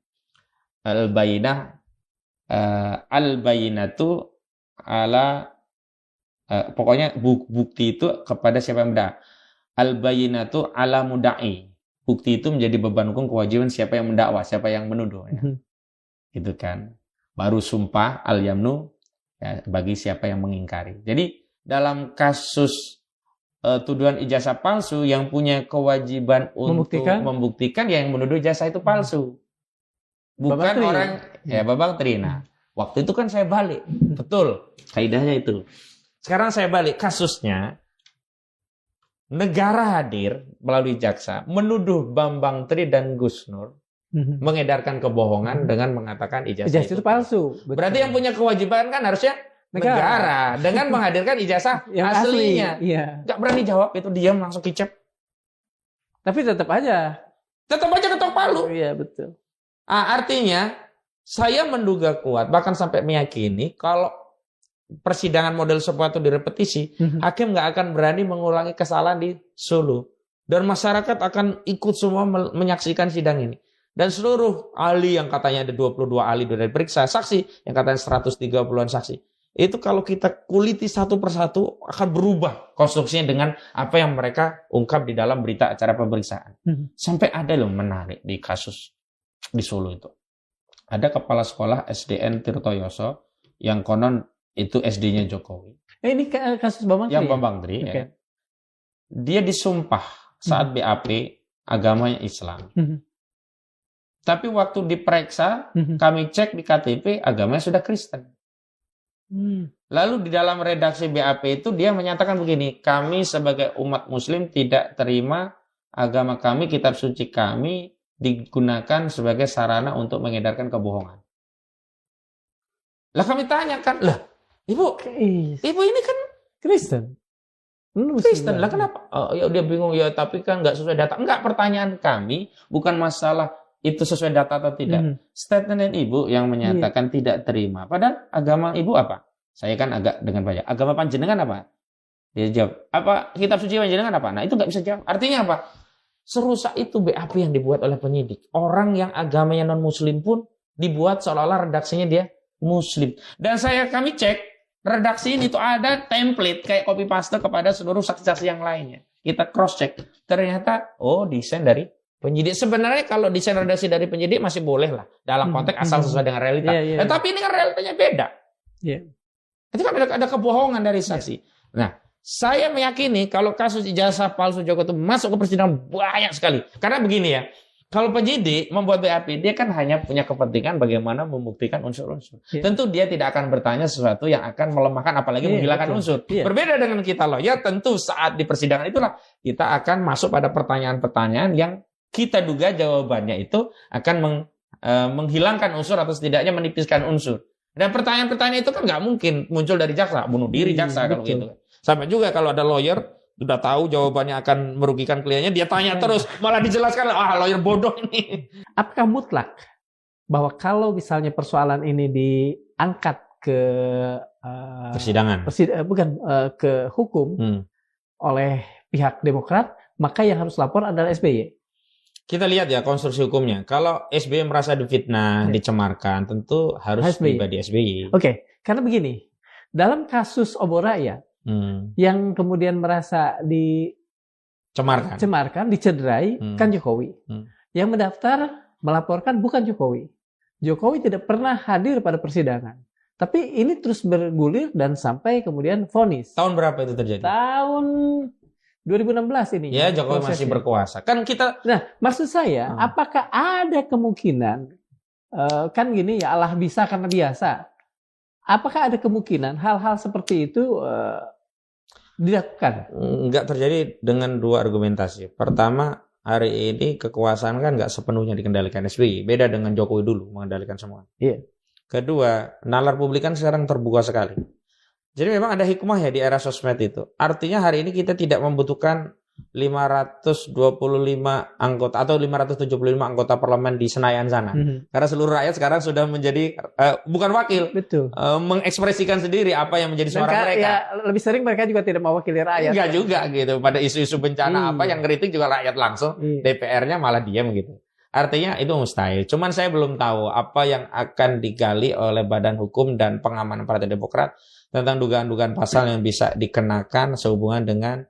Speaker 2: al-bayinatu ala pokoknya bukti itu kepada siapa yang mendakwa. Al-bayinatu ala mudai. Bukti itu menjadi beban hukum, kewajiban siapa yang mendakwa, siapa yang menuduh. Ya. Gitu kan. Baru sumpah al-yamnu ya, bagi siapa yang mengingkari. Jadi dalam kasus tuduhan ijazah palsu yang punya kewajiban untuk membuktikan ya yang menuduh ijazah itu palsu. Bukan orang Bambang Tri. Nah, waktu itu kan saya balik. Betul, kaidahnya itu. Sekarang saya balik kasusnya. Negara hadir melalui jaksa menuduh Bambang Tri dan Gus Nur mengedarkan kebohongan dengan mengatakan ijazah itu palsu. Betul. Berarti yang punya kewajiban kan harusnya negara dengan menghadirkan ijazah yang aslinya. Gak berani jawab, itu diam langsung kicep. Tapi tetap aja ketok palu. Iya betul. Artinya saya menduga kuat bahkan sampai meyakini kalau persidangan model seperti itu direpetisi, hakim nggak akan berani mengulangi kesalahan di Solo dan masyarakat akan ikut semua menyaksikan sidang ini. Dan seluruh ahli yang katanya ada 22 ahli sudah diperiksa, saksi yang katanya 130-an saksi. Itu kalau kita kuliti satu persatu akan berubah konstruksinya dengan apa yang mereka ungkap di dalam berita acara pemeriksaan. Sampai ada loh menarik di kasus di Solo itu. Ada kepala sekolah SDN Tirtoyoso yang konon itu SD-nya Jokowi. Ini kasus Bambang Tri? Yang Bambang Tri. Okay. Ya. Dia disumpah saat BAP agamanya Islam. Tapi waktu diperiksa, kami cek di KTP agamanya sudah Kristen. Lalu di dalam redaksi BAP itu dia menyatakan begini, kami sebagai umat muslim tidak terima agama kami, kitab suci kami digunakan sebagai sarana untuk mengedarkan kebohongan. Lah kami tanyakan, lah ibu ini kan Kristen. Kristen lah kenapa? Oh, ya dia bingung ya, tapi kan nggak sesuai data. Enggak, pertanyaan kami bukan masalah itu sesuai data atau tidak. Statement ibu yang menyatakan tidak terima. Padahal agama ibu apa? Saya kan agak dengan banyak. Agama panjenengan apa? Dia jawab, apa kitab suci panjenengan apa? Nah itu nggak bisa jawab. Artinya apa? Serusak itu BAP yang dibuat oleh penyidik. Orang yang agamanya non muslim pun dibuat seolah-olah redaksinya dia muslim. Dan kami cek redaksi ini tuh ada template kayak copy paste kepada seluruh saksi-saksi yang lainnya. Kita cross check. Ternyata desain dari penyidik. Sebenarnya kalau desain redaksi dari penyidik masih boleh lah dalam konteks asal sesuai dengan realita. Tapi ini kan realitanya beda. Itu kan ada kebohongan dari saksi. Nah, saya meyakini kalau kasus ijazah palsu Joko itu masuk ke persidangan banyak sekali. Karena begini ya, kalau penyidik membuat BAP, dia kan hanya punya kepentingan bagaimana membuktikan unsur-unsur. Tentu dia tidak akan bertanya sesuatu yang akan melemahkan apalagi menghilangkan unsur. Berbeda dengan kita loh. Ya tentu saat di persidangan itulah kita akan masuk pada pertanyaan-pertanyaan yang kita duga jawabannya itu akan menghilangkan unsur atau setidaknya menipiskan unsur. Dan pertanyaan-pertanyaan itu kan nggak mungkin muncul dari jaksa, bunuh diri jaksa kalau gitu. Sampai juga kalau ada lawyer sudah tahu jawabannya akan merugikan kliennya, dia tanya terus, malah dijelaskan, lawyer bodoh ini.
Speaker 1: Apakah mutlak bahwa kalau misalnya persoalan ini diangkat ke
Speaker 2: persidangan,
Speaker 1: ke hukum oleh pihak Demokrat, maka yang harus lapor adalah SBY?
Speaker 2: Kita lihat ya konstruksi hukumnya. Kalau SBY merasa difitnah, dicemarkan, tentu harus pribadi SBY.
Speaker 1: Oke, karena begini, dalam kasus obor rakyat yang kemudian merasa dicemarkan, dicederai, kan Jokowi. Yang mendaftar melaporkan bukan Jokowi. Jokowi tidak pernah hadir pada persidangan. Tapi ini terus bergulir dan sampai kemudian vonis.
Speaker 2: Tahun berapa itu terjadi?
Speaker 1: Tahun 2016 ini.
Speaker 2: Ya, Jokowi masih berkuasa. Kan kita.
Speaker 1: Nah, maksud saya, apakah ada kemungkinan, kan gini ya, Allah bisa karena biasa. Apakah ada kemungkinan hal-hal seperti itu dilakukan?
Speaker 2: Nggak terjadi dengan dua argumentasi. Pertama, hari ini kekuasaan kan nggak sepenuhnya dikendalikan SBY. Beda dengan Jokowi dulu mengendalikan semua.
Speaker 1: Iya.
Speaker 2: Kedua, nalar publik kan sekarang terbuka sekali. Jadi memang ada hikmah ya di era sosmed itu. Artinya hari ini kita tidak membutuhkan 525 anggota atau 575 anggota parlemen di Senayan sana. Karena seluruh rakyat sekarang sudah menjadi bukan wakil.
Speaker 1: Betul.
Speaker 2: Mengekspresikan sendiri apa yang menjadi suara mereka.
Speaker 1: Ya, lebih sering mereka juga tidak mewakili rakyat.
Speaker 2: Enggak juga gitu. Pada isu-isu bencana apa yang kritik juga rakyat langsung. DPR-nya malah diam gitu. Artinya itu mustahil. Cuman saya belum tahu apa yang akan digali oleh Badan Hukum dan Pengamanan Partai Demokrat tentang dugaan-dugaan pasal yang bisa dikenakan sehubungan dengan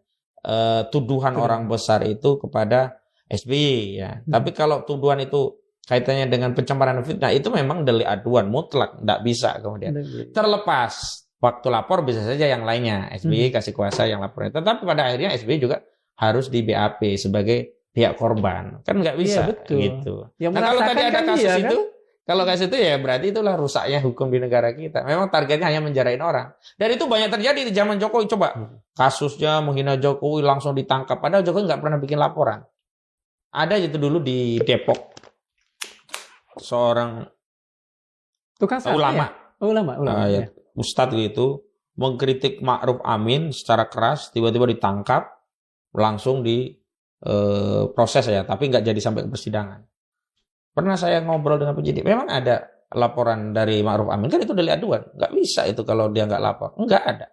Speaker 2: tuduhan orang besar itu kepada SBY ya. Tapi kalau tuduhan itu kaitannya dengan pencemaran fitnah itu memang delik aduan mutlak, tidak bisa kemudian. Terlepas waktu lapor bisa saja yang lainnya SBY kasih kuasa yang lapornya. Tetapi pada akhirnya SBY juga harus di BAP sebagai pihak korban. Kan nggak bisa gitu.
Speaker 1: Nah,
Speaker 2: kalau tadi ada kasus itu,
Speaker 1: kan?
Speaker 2: Kalau kasus itu ya berarti itulah rusaknya hukum di negara kita. Memang targetnya hanya menjarain orang. Dan itu banyak terjadi di zaman Jokowi. Coba kasusnya menghina Jokowi langsung ditangkap. Padahal Jokowi nggak pernah bikin laporan. Ada itu dulu di Depok. Seorang ulama.
Speaker 1: Ya.
Speaker 2: Ustadz gitu. Mengkritik Ma'ruf Amin secara keras. Tiba-tiba ditangkap. Langsung di proses ya. Tapi nggak jadi sampai ke persidangan. Pernah saya ngobrol dengan penyidik, memang ada laporan dari Ma'ruf Amin, kan itu delik aduan. Nggak bisa itu kalau dia nggak lapor. Nggak ada.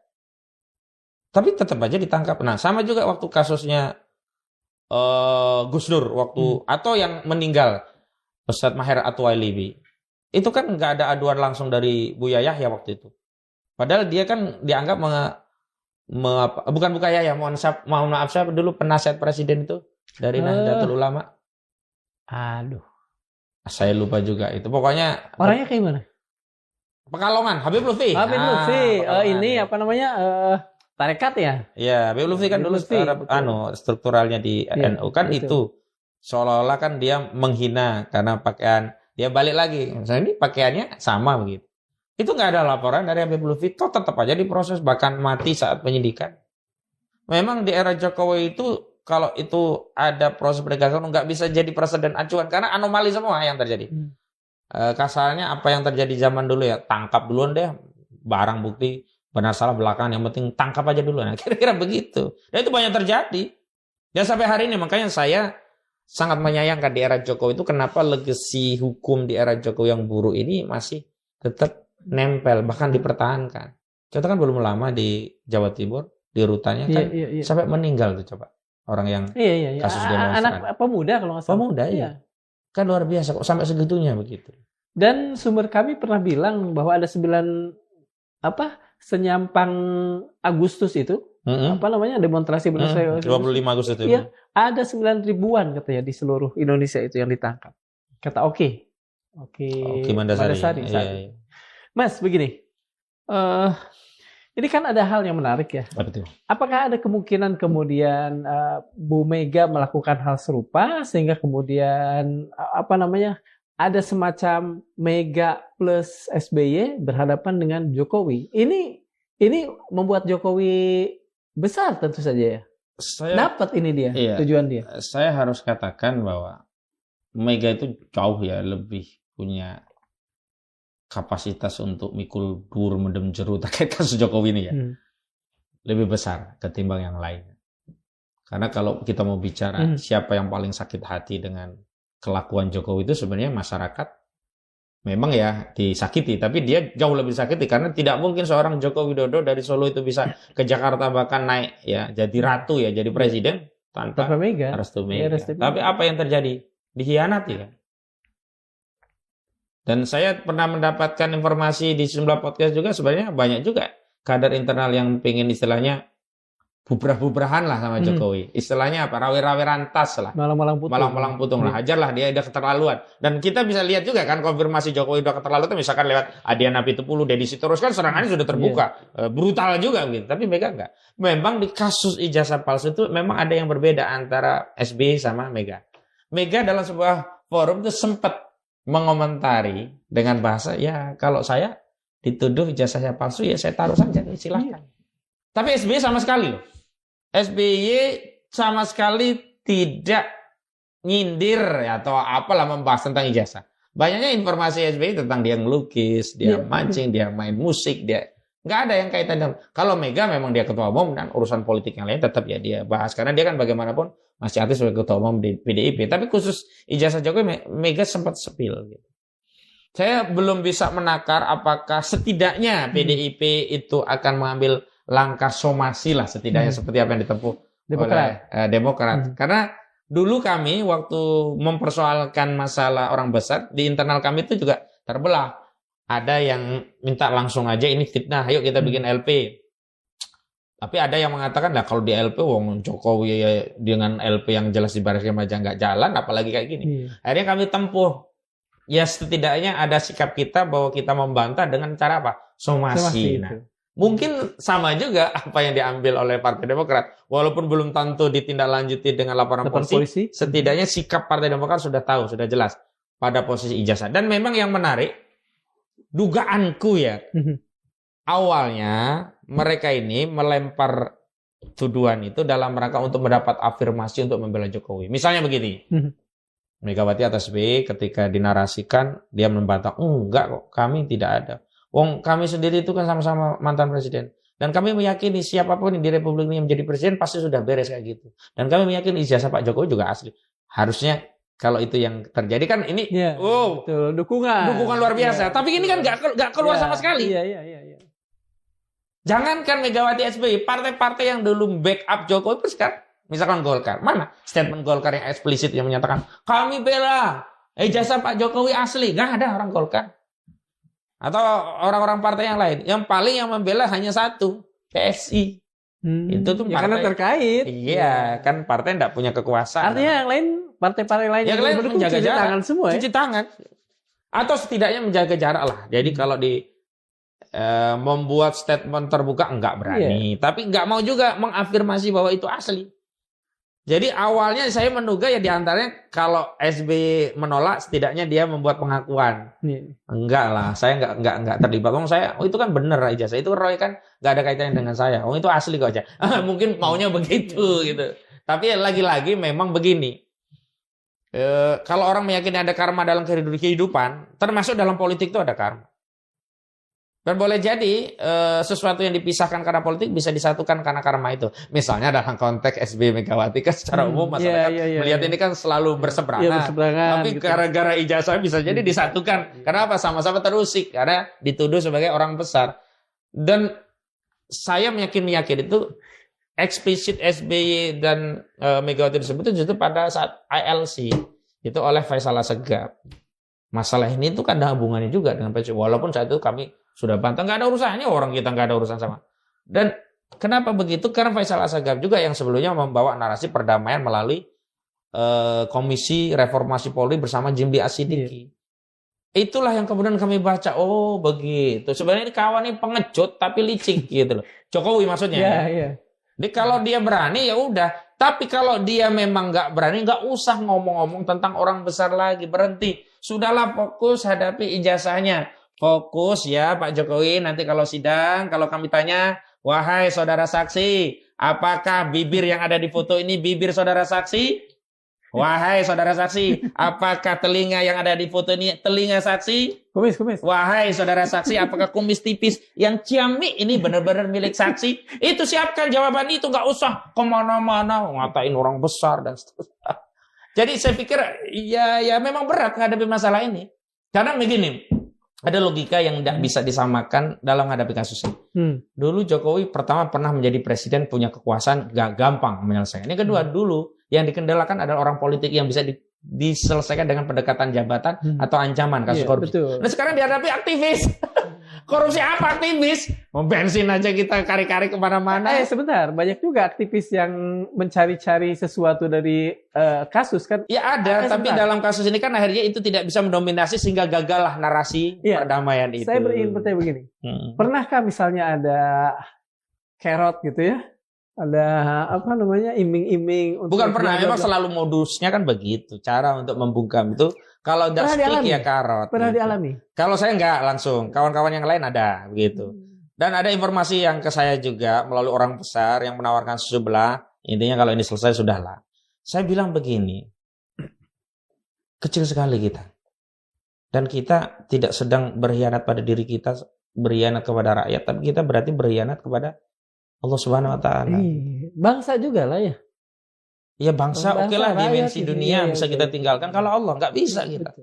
Speaker 2: Tapi tetap aja ditangkap. Nah, sama juga waktu kasusnya Gus Dur, atau yang meninggal, Ustadz Maher Atwailibi. Itu kan nggak ada aduan langsung dari Buya Yahya waktu itu. Padahal dia kan dianggap bukan Buya Yahya, mohon maaf siapa dulu penasihat presiden itu dari Nahdlatul Ulama.
Speaker 1: Aduh.
Speaker 2: Saya lupa juga itu. Pokoknya
Speaker 1: orangnya kayak mana?
Speaker 2: Pekalongan, Habib Lutfi.
Speaker 1: Habib Lutfi. Ini apa namanya? Tarekat ya?
Speaker 2: Iya, Habib Lutfi kan dulu strukturalnya di NU kan betul. Itu. Seolah-olah kan dia menghina karena pakaian. Dia balik lagi. Misalnya ini pakaiannya sama begitu. Itu nggak ada laporan dari Habib Lutfi. Toh tetap aja diproses bahkan mati saat penyidikan. Memang di era Jokowi itu kalau itu ada proses penegakan nggak bisa jadi presiden acuan karena anomali semua yang terjadi. Kasarnya apa yang terjadi zaman dulu ya, tangkap duluan deh, barang bukti benar salah belakangan, yang penting tangkap aja dulu. Nah, kira-kira begitu. Dan itu banyak terjadi. Dan sampai hari ini makanya saya sangat menyayangkan di era Jokowi itu kenapa legasi hukum di era Jokowi yang buruk ini masih tetap nempel bahkan dipertahankan. Contoh kan belum lama di Jawa Timur di rutannya kan sampai meninggal tuh coba. Orang yang kasus demonstran.
Speaker 1: Anak pemuda kalau nggak salah.
Speaker 2: Pemuda, iya. Kan luar biasa kok sampai segitunya begitu.
Speaker 1: Dan sumber kami pernah bilang bahwa ada 9 senyampang Agustus itu, demonstrasi
Speaker 2: 25 Agustus itu.
Speaker 1: Iya, ada 9 ribuan katanya di seluruh Indonesia itu yang ditangkap. Kata Oki Mandasari. Iya. Mas, begini. Ini kan ada hal yang menarik ya.
Speaker 2: Betul.
Speaker 1: Apakah ada kemungkinan kemudian Bu Mega melakukan hal serupa sehingga kemudian ada semacam Mega plus SBY berhadapan dengan Jokowi? Ini membuat Jokowi besar tentu saja ya. dapat ini dia,
Speaker 2: iya,
Speaker 1: tujuan dia.
Speaker 2: Saya harus katakan bahwa Mega itu jauh ya lebih punya kapasitas untuk mikul dur mendem jeru terkait kasus Jokowi ini ya. Lebih besar ketimbang yang lain. Karena kalau kita mau bicara siapa yang paling sakit hati dengan kelakuan Jokowi itu sebenarnya masyarakat memang ya disakiti, tapi dia jauh lebih sakiti karena tidak mungkin seorang Joko Widodo dari Solo itu bisa ke Jakarta bahkan naik ya jadi ratu ya jadi presiden tanpa restu Mega. Tapi apa yang terjadi? Dikhianati kan. Dan saya pernah mendapatkan informasi di sejumlah podcast juga sebenarnya banyak juga kader internal yang pengen istilahnya bubrah-bubrahan lah sama Jokowi. Istilahnya apa? Rawe-rawe rantas lah. Malang-malang putung lah. Hajar lah dia udah keterlaluan. Dan kita bisa lihat juga kan konfirmasi Jokowi udah keterlaluan itu misalkan lewat Adiana Pitupulu, Deddy Sitorus kan serangannya sudah terbuka. Brutal juga gitu. Tapi Mega enggak. Memang di kasus ijazah palsu itu memang ada yang berbeda antara SBY sama Mega. Mega dalam sebuah forum itu sempat mengomentari dengan bahasa ya kalau saya dituduh ijazahnya palsu ya saya taruh saja silakan. Tapi SBY sama sekali loh. SBY sama sekali tidak nyindir atau apalah membahas tentang ijazah. Banyaknya informasi SBY tentang dia ngelukis, dia mancing, dia main musik, dia nggak ada yang kaitan dengan. Kalau Mega memang dia ketua umum dan urusan politik yang lain tetap ya dia bahas karena dia kan bagaimanapun masih aktif sebagai ketua umum di PDIP. Tapi khusus ijazah Jokowi Mega sempat sepil. Gitu. Saya belum bisa menakar apakah setidaknya PDIP itu akan mengambil langkah somasi lah setidaknya seperti apa yang ditempuh oleh Demokrat. Karena dulu kami waktu mempersoalkan masalah orang besar di internal kami itu juga terbelah. Ada yang minta langsung aja ini fitnah, ayo kita bikin LP. Tapi ada yang mengatakan lah kalau di LP wong Jokowi dengan LP yang jelas di Baris Krim aja nggak jalan, apalagi kayak gini. Akhirnya kami tempuh. Ya setidaknya ada sikap kita bahwa kita membantah dengan cara apa? Somasi. Nah, mungkin sama juga apa yang diambil oleh Partai Demokrat. Walaupun belum tentu ditindaklanjuti dengan laporan polisi, setidaknya sikap Partai Demokrat sudah tahu, sudah jelas pada posisi ijazah. Dan memang yang menarik, dugaanku ya, awalnya mereka ini melempar tuduhan itu dalam rangka untuk mendapat afirmasi untuk membela Jokowi. Misalnya begini, Megawati atas SBY ketika dinarasikan, dia membantah, enggak kok, kami tidak ada. Wong kami sendiri itu kan sama-sama mantan presiden. Dan kami meyakini siapapun di Republik ini yang menjadi presiden pasti sudah beres kayak gitu. Dan kami meyakini ijazah Pak Jokowi juga asli. Harusnya kalau itu yang terjadi kan ini,
Speaker 1: betul. Dukungan
Speaker 2: luar biasa. Tapi ini kan nggak keluar sama sekali. Jangankan Megawati SBY, partai-partai yang dulu backup Jokowi pun sekarang, misalkan Golkar, mana statement Golkar yang eksplisit yang menyatakan kami bela ijazah Pak Jokowi asli? Nggak ada orang Golkar. Atau orang-orang partai yang lain. Yang paling yang membela hanya satu, PSI. Itu tuh partai.
Speaker 1: Karena terkait.
Speaker 2: Iya, kan partai tidak punya kekuasaan.
Speaker 1: Artinya yang lain, partai-partai lain yang lain menjaga jarak. Tangan semua,
Speaker 2: cuci tangan. Atau setidaknya menjaga jarak lah. Jadi kalau membuat statement terbuka enggak berani. Tapi enggak mau juga mengafirmasi bahwa itu asli. Jadi awalnya saya menduga ya diantaranya kalau SBY menolak setidaknya dia membuat pengakuan. Enggak lah, saya enggak terlibat. Itu kan bener ijazah itu Roy kan enggak ada kaitannya dengan saya. Itu asli kok aja. Mungkin maunya begitu gitu. Tapi lagi-lagi memang begini. Kalau orang meyakini ada karma dalam kehidupan, termasuk dalam politik itu ada karma. Dan boleh jadi sesuatu yang dipisahkan karena politik bisa disatukan karena karma itu. Misalnya dalam konteks SBY Megawati kan secara umum masyarakat melihat ini kan selalu berseberangan. Tapi gitu. Gara-gara ijazah bisa jadi disatukan. Kenapa? Sama-sama terusik karena dituduh sebagai orang besar. Dan saya yakin itu eksplisit SBY dan Megawati tersebut itu justru pada saat ILC itu oleh Faisal Assegaf. Masalah ini itu kan ada hubungannya juga dengan PSI. Walaupun saat itu kami sudah bantah, nggak ada urusannya, orang kita nggak ada urusan sama. Dan kenapa begitu? Karena Faisal Assegaf juga yang sebelumnya membawa narasi perdamaian melalui Komisi Reformasi Polri bersama Jimli Asidiki. Itulah yang kemudian kami baca, oh begitu. Sebenarnya ini kawan ini pengecut tapi licik gitu loh. Jokowi maksudnya. Jadi kalau dia berani ya udah. Tapi kalau dia memang nggak berani, nggak usah ngomong-ngomong tentang orang besar lagi, berhenti. Sudahlah fokus hadapi ijazahnya. Fokus ya Pak Jokowi, nanti kalau sidang, kalau kami tanya, wahai saudara saksi, Apakah bibir yang ada di foto ini bibir saudara saksi? Wahai saudara saksi, apakah telinga yang ada di foto ini telinga saksi?
Speaker 1: Kumis.
Speaker 2: Wahai saudara saksi, apakah kumis tipis yang ciamik ini benar-benar milik saksi? Itu siapkan jawaban itu, nggak usah kemana-mana ngatain orang besar dan seterusnya. Jadi saya pikir ya memang berat menghadapi masalah ini. Karena begini, ada logika yang tidak bisa disamakan dalam menghadapi kasus ini. Dulu Jokowi pertama pernah menjadi presiden, punya kekuasaan, gak gampang menyelesaikan. Yang kedua, dulu yang dikendalakan adalah orang politik yang bisa diselesaikan dengan pendekatan jabatan atau ancaman kasus korupsi.
Speaker 1: Betul.
Speaker 2: Nah sekarang dihadapi aktivis. Korupsi apa aktivis? Mau bensin aja kita kari-kari kemana-mana.
Speaker 1: Sebentar, banyak juga aktivis yang mencari-cari sesuatu dari kasus kan?
Speaker 2: Ya ada, tapi dalam kasus ini kan akhirnya itu tidak bisa mendominasi sehingga gagallah narasi perdamaian itu.
Speaker 1: Saya ingin bertanya begini, pernahkah misalnya ada carrot gitu ya? Ada apa namanya iming-iming?
Speaker 2: Bukan pernah, memang selalu modusnya kan begitu. Cara untuk membungkam itu kalau udah stick ya karot.
Speaker 1: Pernah
Speaker 2: gitu.
Speaker 1: dialami?
Speaker 2: Kalau saya enggak langsung, kawan-kawan yang lain ada begitu. Dan ada informasi yang ke saya juga melalui orang besar yang menawarkan susu belah. Intinya kalau ini selesai sudahlah. Saya bilang begini, kecil sekali kita. Dan kita tidak sedang berkhianat pada diri kita, berkhianat kepada rakyat, tapi kita berarti berkhianat kepada Allah Subhanahu wa taala.
Speaker 1: Bangsa juga lah ya.
Speaker 2: Ya bangsa oke lah, dimensi dunia bisa kita tinggalkan. Kalau Allah nggak bisa kita.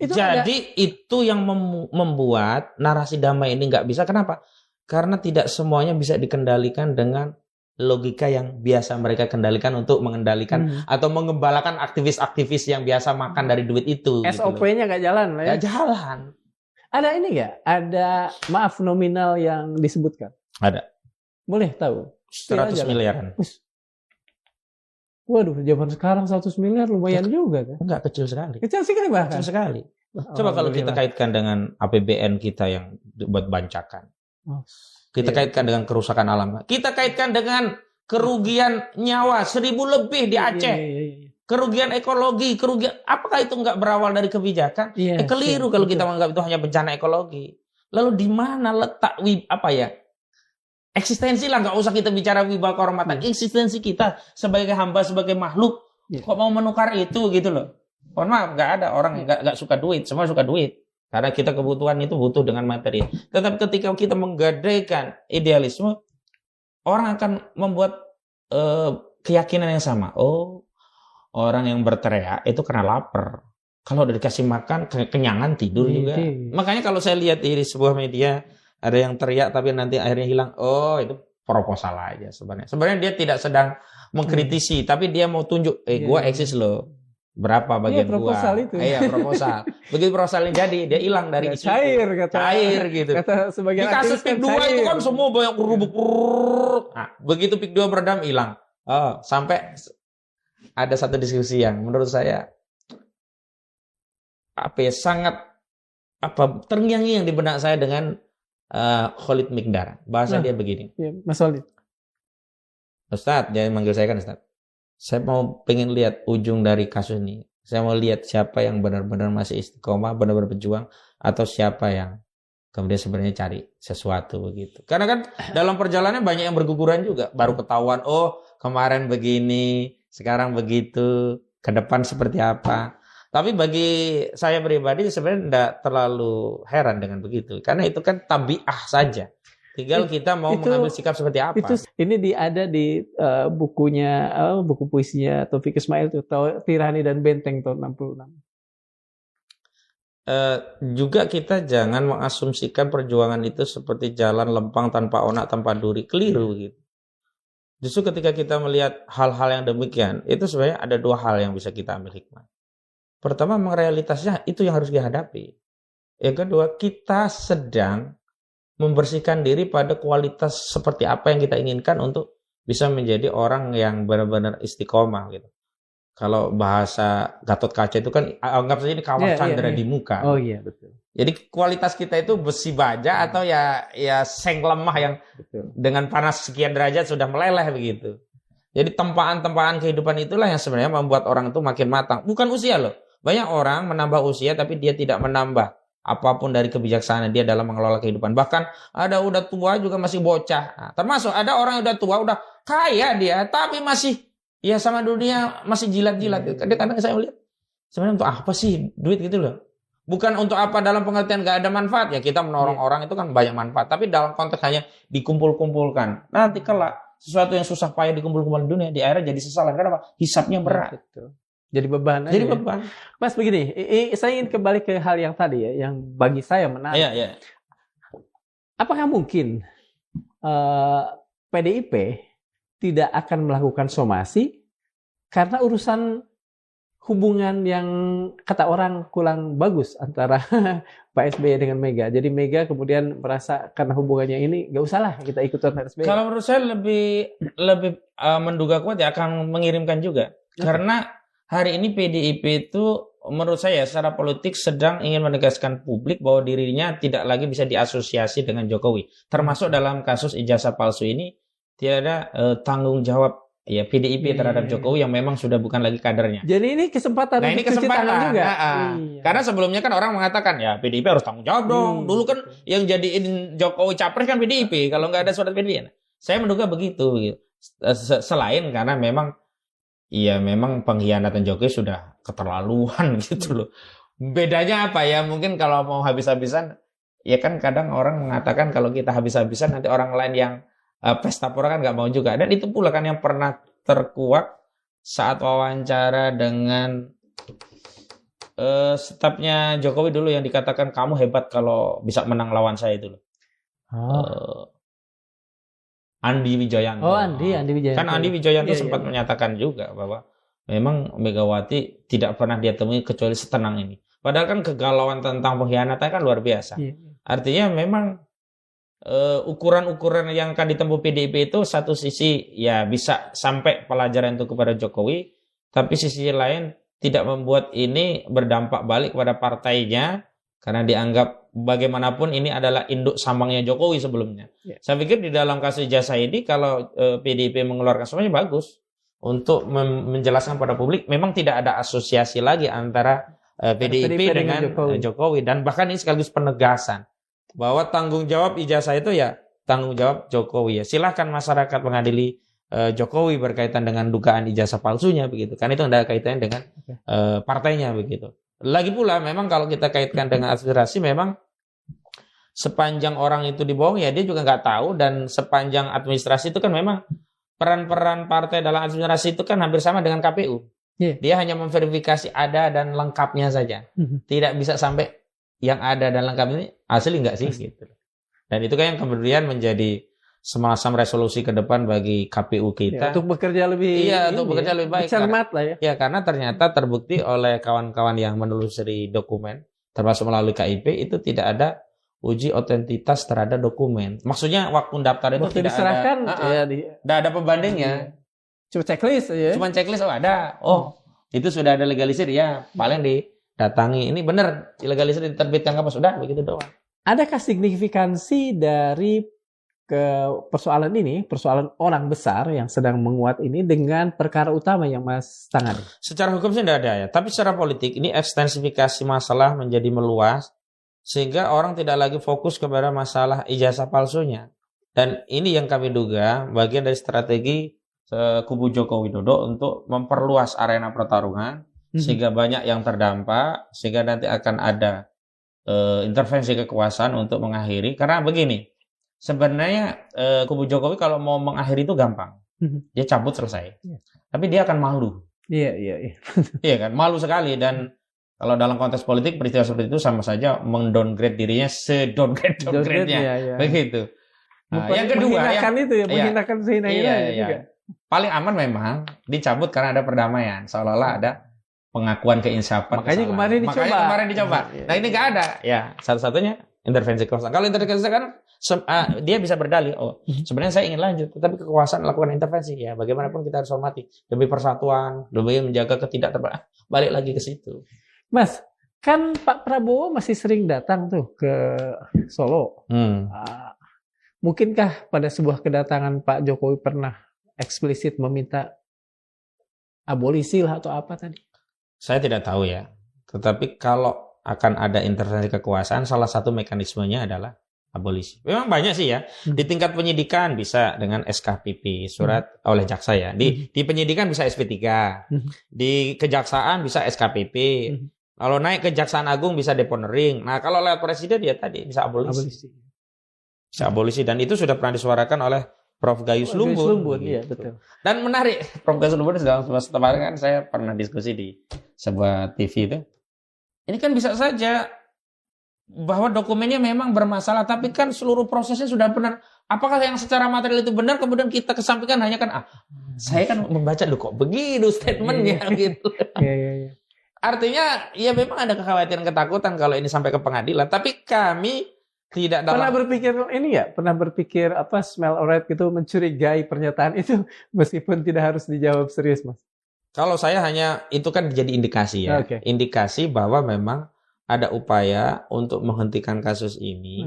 Speaker 2: Jadi itu yang membuat narasi damai ini nggak bisa. Kenapa? Karena tidak semuanya bisa dikendalikan dengan logika yang biasa mereka kendalikan untuk mengendalikan atau mengembalakan aktivis-aktivis yang biasa makan dari duit itu.
Speaker 1: SOP-nya nggak jalan lah ya.
Speaker 2: Nggak jalan.
Speaker 1: Ada ini nggak? Ada maaf nominal yang disebutkan?
Speaker 2: Ada.
Speaker 1: Boleh tahu?
Speaker 2: 100 miliaran.
Speaker 1: Waduh, zaman sekarang 100 miliar lumayan juga kan?
Speaker 2: Enggak, kecil sekali.
Speaker 1: Kecil sekali bahkan?
Speaker 2: Kecil sekali. Coba kalau kita kaitkan dengan APBN kita yang buat bancakan. Kita kaitkan dengan kerusakan alam. Kita kaitkan dengan kerugian nyawa 1.000 lebih di Aceh. Kerugian ekologi, apakah itu enggak berawal dari kebijakan? Keliru kalau kita menganggap itu hanya bencana ekologi. Lalu di mana letak eksistensi lah, nggak usah kita bicara wibawa kehormatan. Eksistensi kita sebagai hamba, sebagai makhluk, kok mau menukar itu gitu loh. Mohon maaf, nggak ada orang nggak suka duit, semua suka duit. Karena kita kebutuhan itu butuh dengan materi. Tetapi ketika kita menggadaikan idealisme, orang akan membuat keyakinan yang sama. Oh, orang yang berteriak itu karena lapar. Kalau udah dikasih makan, kenyangan tidur juga. Makanya kalau saya lihat di sebuah media, ada yang teriak tapi nanti akhirnya hilang. Oh, itu proposal aja sebenarnya. Sebenarnya dia tidak sedang mengkritisi, tapi dia mau tunjuk, gua eksis loh. Berapa bagian
Speaker 1: proposal
Speaker 2: gua?
Speaker 1: Itu.
Speaker 2: Iya, proposal. Begitu proposalnya jadi, dia hilang dari isu. Cair gitu.
Speaker 1: Kata sebagian
Speaker 2: di kasus PIK 2 itu kan semua banyak rubuk. Nah, begitu PIK 2 meredam hilang. Oh, sampai ada satu diskusi yang menurut saya sangat terngiang-ngiang di benak saya dengan Khalid Miqdar. Bahasa dia begini.
Speaker 1: Mas Khalid.
Speaker 2: Ustadz, jangan manggil saya kan Ustadz. Saya mau pengen lihat ujung dari kasus ini. Saya mau lihat siapa yang benar-benar masih istiqomah, benar-benar berjuang, atau siapa yang kemudian sebenarnya cari sesuatu begitu. Karena kan dalam perjalanan banyak yang berguguran juga. Baru ketahuan, oh kemarin begini, sekarang begitu, ke depan seperti apa. Tapi bagi saya pribadi sebenarnya tidak terlalu heran dengan begitu. Karena itu kan tabiah saja. Tinggal kita mau mengambil sikap seperti apa.
Speaker 1: Ini ada di bukunya, buku puisinya Taufik Ismail, Tirani dan Benteng tahun 66.
Speaker 2: Juga kita jangan mengasumsikan perjuangan itu seperti jalan lempang tanpa onak, tanpa duri. Keliru gitu. Justru ketika kita melihat hal-hal yang demikian, itu sebenarnya ada dua hal yang bisa kita ambil hikmah. Pertama, memang realitasnya itu yang harus dihadapi. Yang kedua, kita sedang membersihkan diri pada kualitas seperti apa yang kita inginkan untuk bisa menjadi orang yang benar-benar istiqomah gitu. Kalau bahasa Gatot Kaca itu kan anggap saja ini kawah candra di muka.
Speaker 1: Oh iya, betul.
Speaker 2: Jadi kualitas kita itu besi baja atau ya seng lemah yang dengan panas sekian derajat sudah meleleh begitu. Jadi tempaan-tempaan kehidupan itulah yang sebenarnya membuat orang itu makin matang. Bukan usia loh. Banyak orang menambah usia tapi dia tidak menambah
Speaker 3: apapun dari kebijaksanaan dia dalam mengelola kehidupan. Bahkan ada udah tua juga masih bocah. Nah, termasuk ada orang yang udah tua, udah kaya dia, tapi masih ya sama dunia masih jilat-jilat. Kadang-kadang saya melihat sebenarnya untuk apa sih duit gitu loh? Bukan untuk apa dalam pengertian gak ada manfaat ya, kita menolong orang itu kan banyak manfaat. Tapi dalam konteks hanya dikumpul-kumpulkan. Nanti kelak sesuatu yang susah payah dikumpul-kumpulkan di dunia, di akhirnya jadi sesalan. Kenapa? Hisapnya berat.
Speaker 1: Jadi beban.
Speaker 3: Jadi beban.
Speaker 1: Mas begini, saya ingin kembali ke hal yang tadi ya, yang bagi saya menarik.
Speaker 3: Iya.
Speaker 1: Apakah mungkin PDIP tidak akan melakukan somasi karena urusan hubungan yang kata orang kurang bagus antara Pak SBY dengan Mega. Jadi Mega kemudian merasa karena hubungannya ini nggak usah lah kita ikutan SBY.
Speaker 3: Kalau menurut saya lebih menduga kuat ya akan mengirimkan juga. Karena hari ini PDIP itu menurut saya secara politik sedang ingin menegaskan publik bahwa dirinya tidak lagi bisa diasosiasi dengan Jokowi. Termasuk dalam kasus ijazah palsu ini tidak ada tanggung jawab ya PDIP terhadap Jokowi yang memang sudah bukan lagi kadernya.
Speaker 1: Jadi ini kesempatan
Speaker 3: ini kesempatan
Speaker 1: juga.
Speaker 3: Karena sebelumnya kan orang mengatakan ya PDIP harus tanggung jawab dong. Dulu kan yang jadiin Jokowi capres kan PDIP kalau nggak ada surat PDIP. Saya menduga begitu. Selain karena memang pengkhianatan Jokowi sudah keterlaluan gitu loh. Bedanya apa ya? Mungkin kalau mau habis-habisan, ya kan kadang orang mengatakan kalau kita habis-habisan nanti orang lain yang pesta pora kan nggak mau juga. Dan itu pula kan yang pernah terkuak saat wawancara dengan stafnya Jokowi dulu yang dikatakan kamu hebat kalau bisa menang lawan saya itu loh. Andi Wijayanto.
Speaker 1: Andi Wijayanto.
Speaker 3: Kan Andi Wijayanto sempat menyatakan juga bahwa memang Megawati tidak pernah dia temui kecuali setenang ini. Padahal kan kegalauan tentang pengkhianatan kan luar biasa. Artinya memang ukuran-ukuran yang akan ditempuh PDIP itu satu sisi ya bisa sampai pelajaran itu kepada Jokowi, tapi sisi lain tidak membuat ini berdampak balik kepada partainya karena dianggap bagaimanapun ini adalah induk sambangnya Jokowi sebelumnya. Saya pikir di dalam kasus ijazah ini kalau PDIP mengeluarkan semuanya bagus untuk menjelaskan pada publik memang tidak ada asosiasi lagi antara PDIP dengan Jokowi dan bahkan ini sekaligus penegasan bahwa tanggung jawab ijazah itu ya tanggung jawab Jokowi ya. Silahkan masyarakat mengadili Jokowi berkaitan dengan dugaan ijazah palsunya begitu. Kan itu ada kaitannya dengan partainya begitu. Lagi pula memang kalau kita kaitkan dengan aspirasi memang sepanjang orang itu dibohong ya dia juga nggak tahu dan sepanjang administrasi itu kan memang peran-peran partai dalam administrasi itu kan hampir sama dengan KPU. Dia hanya memverifikasi ada dan lengkapnya saja. Tidak bisa sampai yang ada dan lengkap ini asli nggak sih gitu. Dan itu kan yang kemudian menjadi semacam resolusi ke depan bagi KPU kita
Speaker 1: untuk bekerja lebih
Speaker 3: lebih baik
Speaker 1: cermat lah ya.
Speaker 3: Karena ternyata terbukti oleh kawan-kawan yang menelusuri dokumen termasuk melalui KIP itu tidak ada uji otentitas terhadap dokumen. Maksudnya waktu daftar itu tidak ada pembandingnya.
Speaker 1: Cuma checklist aja.
Speaker 3: Cuma checklist ada. Itu sudah ada legalisir ya, paling didatangi. Ini benar legalisir diterbitkan apa sudah begitu doang.
Speaker 1: Adakah signifikansi dari persoalan ini, persoalan orang besar yang sedang menguat ini dengan perkara utama yang Mas tangani?
Speaker 3: Secara hukum sih tidak ada ya, tapi secara politik ini ekstensifikasi masalah menjadi meluas sehingga orang tidak lagi fokus kepada masalah ijazah palsunya. Dan ini yang kami duga bagian dari strategi kubu Joko Widodo untuk memperluas arena pertarungan sehingga banyak yang terdampak, sehingga nanti akan ada intervensi kekuasaan untuk mengakhiri. Karena begini, sebenarnya kubu Jokowi kalau mau mengakhiri itu gampang. Dia cabut selesai. Tapi dia akan malu. Iya kan, malu sekali. Dan kalau dalam konteks politik peristiwa seperti itu sama saja mendowngrade dirinya sedowngrade-nya. Begitu. Nah, yang kedua
Speaker 1: menghinakan sehina-hinanya juga.
Speaker 3: Paling aman memang dicabut karena ada perdamaian, seolah-olah ada pengakuan keinsafan.
Speaker 1: Makanya kemarin dicoba.
Speaker 3: Nah ini nggak ada. Ya satu-satunya intervensi kekuasaan. Kalau intervensi kan dia bisa berdalih, sebenarnya saya ingin lanjut, tapi kekuasaan lakukan intervensi. Ya bagaimanapun kita harus hormati demi persatuan, demi menjaga ketidakterbatas. Balik lagi ke situ.
Speaker 1: Mas, kan Pak Prabowo masih sering datang tuh ke Solo. Mungkinkah pada sebuah kedatangan Pak Jokowi pernah eksplisit meminta abolisi lah atau apa tadi?
Speaker 3: Saya tidak tahu ya. Tetapi kalau akan ada intervensi kekuasaan, salah satu mekanismenya adalah abolisi. Memang banyak sih ya. Di tingkat penyidikan bisa dengan SKPP, surat oleh jaksa ya. Di penyidikan bisa SP3. Di kejaksaan bisa SKPP. Kalau naik ke Kejaksaan Agung bisa deponering. Nah, kalau lewat presiden ya tadi bisa abolisi. Bisa abolisi, dan itu sudah pernah disuarakan oleh Prof. Gayus Lumbun.
Speaker 1: Iya, betul.
Speaker 3: Dan menarik, Prof. Gayus Lumbun dalam kemarin kan saya pernah diskusi di sebuah TV itu. Ini kan bisa saja bahwa dokumennya memang bermasalah, tapi kan seluruh prosesnya sudah benar. Apakah yang secara material itu benar, kemudian kita kesampingkan hanya kan, saya kan membaca, loh kok begitu statementnya gitu.
Speaker 1: Iya.
Speaker 3: Artinya, ya memang ada kekhawatiran, ketakutan kalau ini sampai ke pengadilan. Tapi kami tidak dalam...
Speaker 1: Pernah berpikir smell alright gitu, mencurigai pernyataan itu, meskipun tidak harus dijawab serius, Mas?
Speaker 3: Kalau saya hanya, itu kan jadi indikasi ya.
Speaker 1: Okay.
Speaker 3: Indikasi bahwa memang ada upaya untuk menghentikan kasus ini.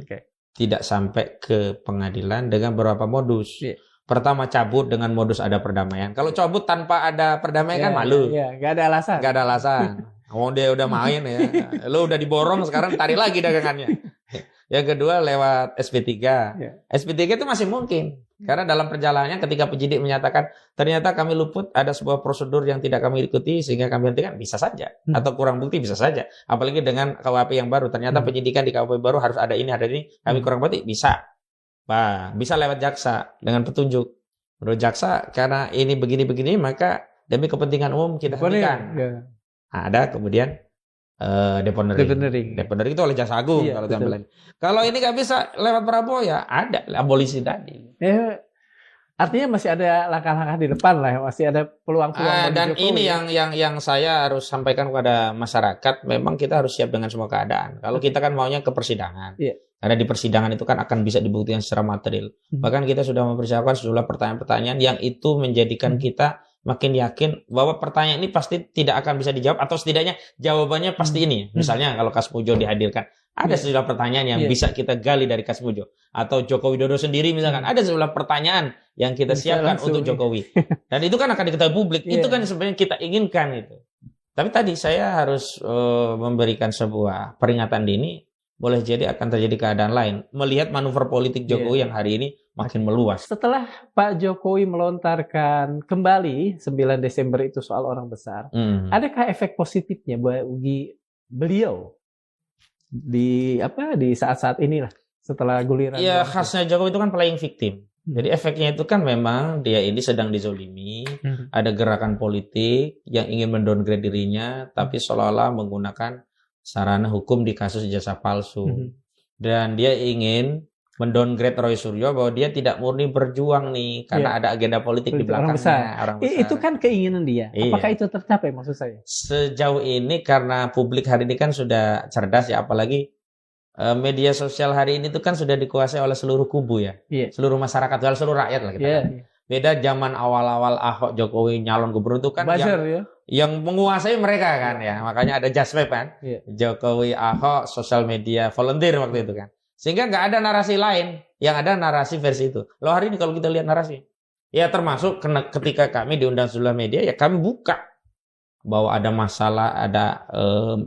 Speaker 3: Tidak sampai ke pengadilan dengan beberapa modus. Pertama, cabut dengan modus ada perdamaian. Kalau cabut tanpa ada perdamaian kan malu.
Speaker 1: Nggak ada alasan.
Speaker 3: Nggak ada alasan. Dia udah main ya. Lo udah diborong, sekarang tarik lagi dagangannya. Yang kedua, lewat SP3. SP3 itu masih mungkin. Karena dalam perjalanannya ketika penyidik menyatakan ternyata kami luput, ada sebuah prosedur yang tidak kami ikuti sehingga kami hentikan, bisa saja. Atau kurang bukti, bisa saja. Apalagi dengan KUHP yang baru. Ternyata penyidikan di KUHP baru harus ada ini, kami kurang bukti, bisa. Bisa lewat jaksa dengan petunjuk. Menurut jaksa, karena ini begini-begini, maka demi kepentingan umum kita hentikan. Ada kemudian deponering. Deponering itu oleh Jaksa Agung. Kalau ini nggak bisa lewat Prabowo, ya ada abolisi tadi.
Speaker 1: Artinya masih ada langkah-langkah di depan lah, masih ada peluang-peluang.
Speaker 3: Dan ini yang saya harus sampaikan kepada masyarakat, memang kita harus siap dengan semua keadaan. Kalau kita kan maunya ke persidangan. Karena di persidangan itu kan akan bisa dibuktikan secara material. Bahkan kita sudah mempersiapkan sejumlah pertanyaan-pertanyaan yang itu menjadikan kita makin yakin bahwa pertanyaan ini pasti tidak akan bisa dijawab, atau setidaknya jawabannya pasti ini. Misalnya kalau Kasmujo dihadirkan, ada sejumlah pertanyaan yang bisa kita gali dari Kasmujo. Atau Joko Widodo sendiri misalkan, ada sejumlah pertanyaan yang kita siapkan untuk Jokowi. Dan itu kan akan diketahui publik. Itu kan sebenarnya kita inginkan itu. Tapi tadi saya harus memberikan sebuah peringatan dini. Boleh jadi akan terjadi keadaan lain. Melihat manuver politik Jokowi yang hari ini makin meluas.
Speaker 1: Setelah Pak Jokowi melontarkan kembali 9 Desember itu soal orang besar, adakah efek positifnya bagi beliau di saat-saat inilah setelah guliran?
Speaker 3: Iya, khasnya Jokowi itu kan playing victim. Jadi efeknya itu kan memang dia ini sedang dizolimi, ada gerakan politik yang ingin mendowngrade dirinya, tapi seolah-olah menggunakan sarana hukum di kasus ijazah palsu. Dan dia ingin mendowngrade Roy Suryo bahwa dia tidak murni berjuang nih, karena ada agenda politik di belakangnya. Orang besar.
Speaker 1: Itu kan keinginan dia. Apakah itu tercapai maksud saya?
Speaker 3: Sejauh ini karena publik hari ini kan sudah cerdas ya, apalagi media sosial hari ini tuh kan sudah dikuasai oleh seluruh kubu ya. Seluruh masyarakat, seluruh rakyat lah kita. Beda zaman awal-awal Ahok Jokowi nyalon gubernur itu kan yang menguasai mereka kan ya. Makanya ada Jasweb kan. Jokowi Ahok sosial media volunteer waktu itu kan. Sehingga nggak ada narasi lain, yang ada narasi versi itu. Loh hari ini kalau kita lihat narasi, ya termasuk ketika kami diundang sejumlah media, ya kami buka bahwa ada masalah, ada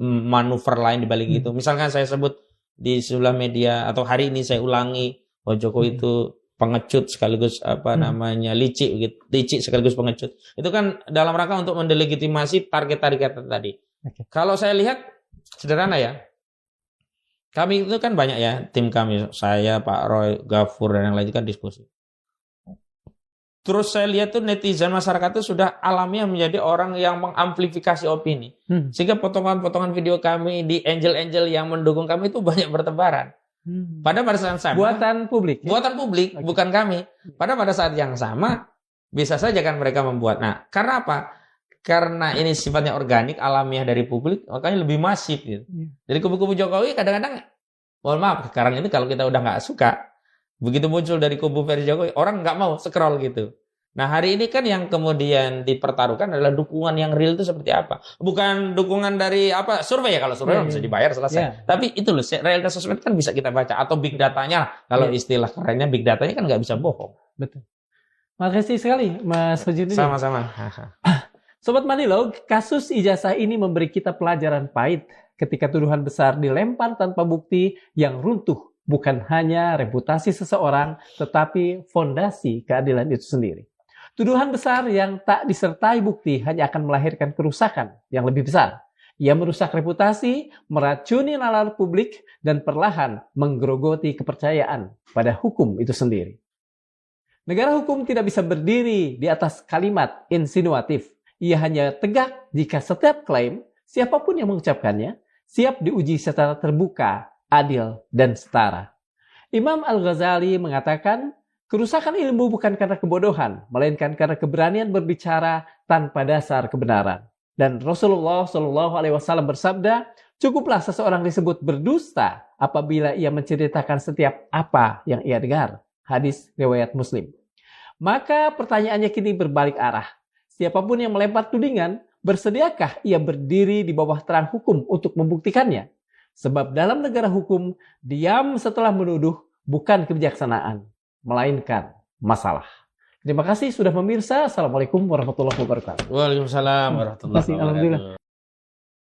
Speaker 3: manuver lain di balik itu. Misalkan saya sebut di sejumlah media, atau hari ini saya ulangi bahwa Jokowi itu pengecut sekaligus licik gitu. Licik sekaligus pengecut. Itu kan dalam rangka untuk mendelegitimasi target-target tadi. Kalau saya lihat sederhana ya. Kami itu kan banyak ya, tim kami, saya, Pak Roy, Gafur, dan yang lain kan diskusi. Terus saya lihat tuh netizen masyarakat itu sudah alamiah menjadi orang yang mengamplifikasi opini. Sehingga potongan-potongan video kami di angel-angel yang mendukung kami itu banyak bertebaran. Pada saat yang sama.
Speaker 1: Buatan publik.
Speaker 3: Buatan publik, bukan kami. Pada saat yang sama, bisa saja kan mereka membuat. Nah, karena apa? Karena ini sifatnya organik, alamiah dari publik, makanya lebih masif gitu. Jadi kubu-kubu Jokowi kadang-kadang, mohon maaf, sekarang ini kalau kita udah nggak suka, begitu muncul dari kubu versi Jokowi, orang nggak mau scroll gitu. Nah hari ini kan yang kemudian dipertaruhkan adalah dukungan yang real itu seperti apa. Bukan dukungan dari survei ya, kalau survei bisa dibayar selesai. Tapi itu loh, realitas sosmed kan bisa kita baca, atau big datanya, kalau istilah kerennya big datanya kan nggak bisa bohong.
Speaker 1: Betul. Makasih sekali Mas Fajrudin.
Speaker 3: Sama-sama.
Speaker 1: Sobat Manilog, kasus ijazah ini memberi kita pelajaran pahit ketika tuduhan besar dilempar tanpa bukti yang runtuh bukan hanya reputasi seseorang, tetapi fondasi keadilan itu sendiri. Tuduhan besar yang tak disertai bukti hanya akan melahirkan kerusakan yang lebih besar. Ia merusak reputasi, meracuni nalar publik, dan perlahan menggerogoti kepercayaan pada hukum itu sendiri. Negara hukum tidak bisa berdiri di atas kalimat insinuatif. Ia hanya tegak jika setiap klaim, siapapun yang mengucapkannya, siap diuji secara terbuka, adil, dan setara. Imam Al-Ghazali mengatakan, kerusakan ilmu bukan karena kebodohan, melainkan karena keberanian berbicara tanpa dasar kebenaran. Dan Rasulullah SAW bersabda, cukuplah seseorang disebut berdusta apabila ia menceritakan setiap apa yang ia dengar. Hadis riwayat Muslim. Maka pertanyaannya kini berbalik arah. Siapapun yang melempar tudingan, bersediakah ia berdiri di bawah terang hukum untuk membuktikannya? Sebab dalam negara hukum, diam setelah menuduh bukan kebijaksanaan, melainkan masalah. Terima kasih sudah pemirsa. Assalamualaikum warahmatullahi wabarakatuh.
Speaker 3: Waalaikumsalam warahmatullahi wabarakatuh.
Speaker 1: Alhamdulillah.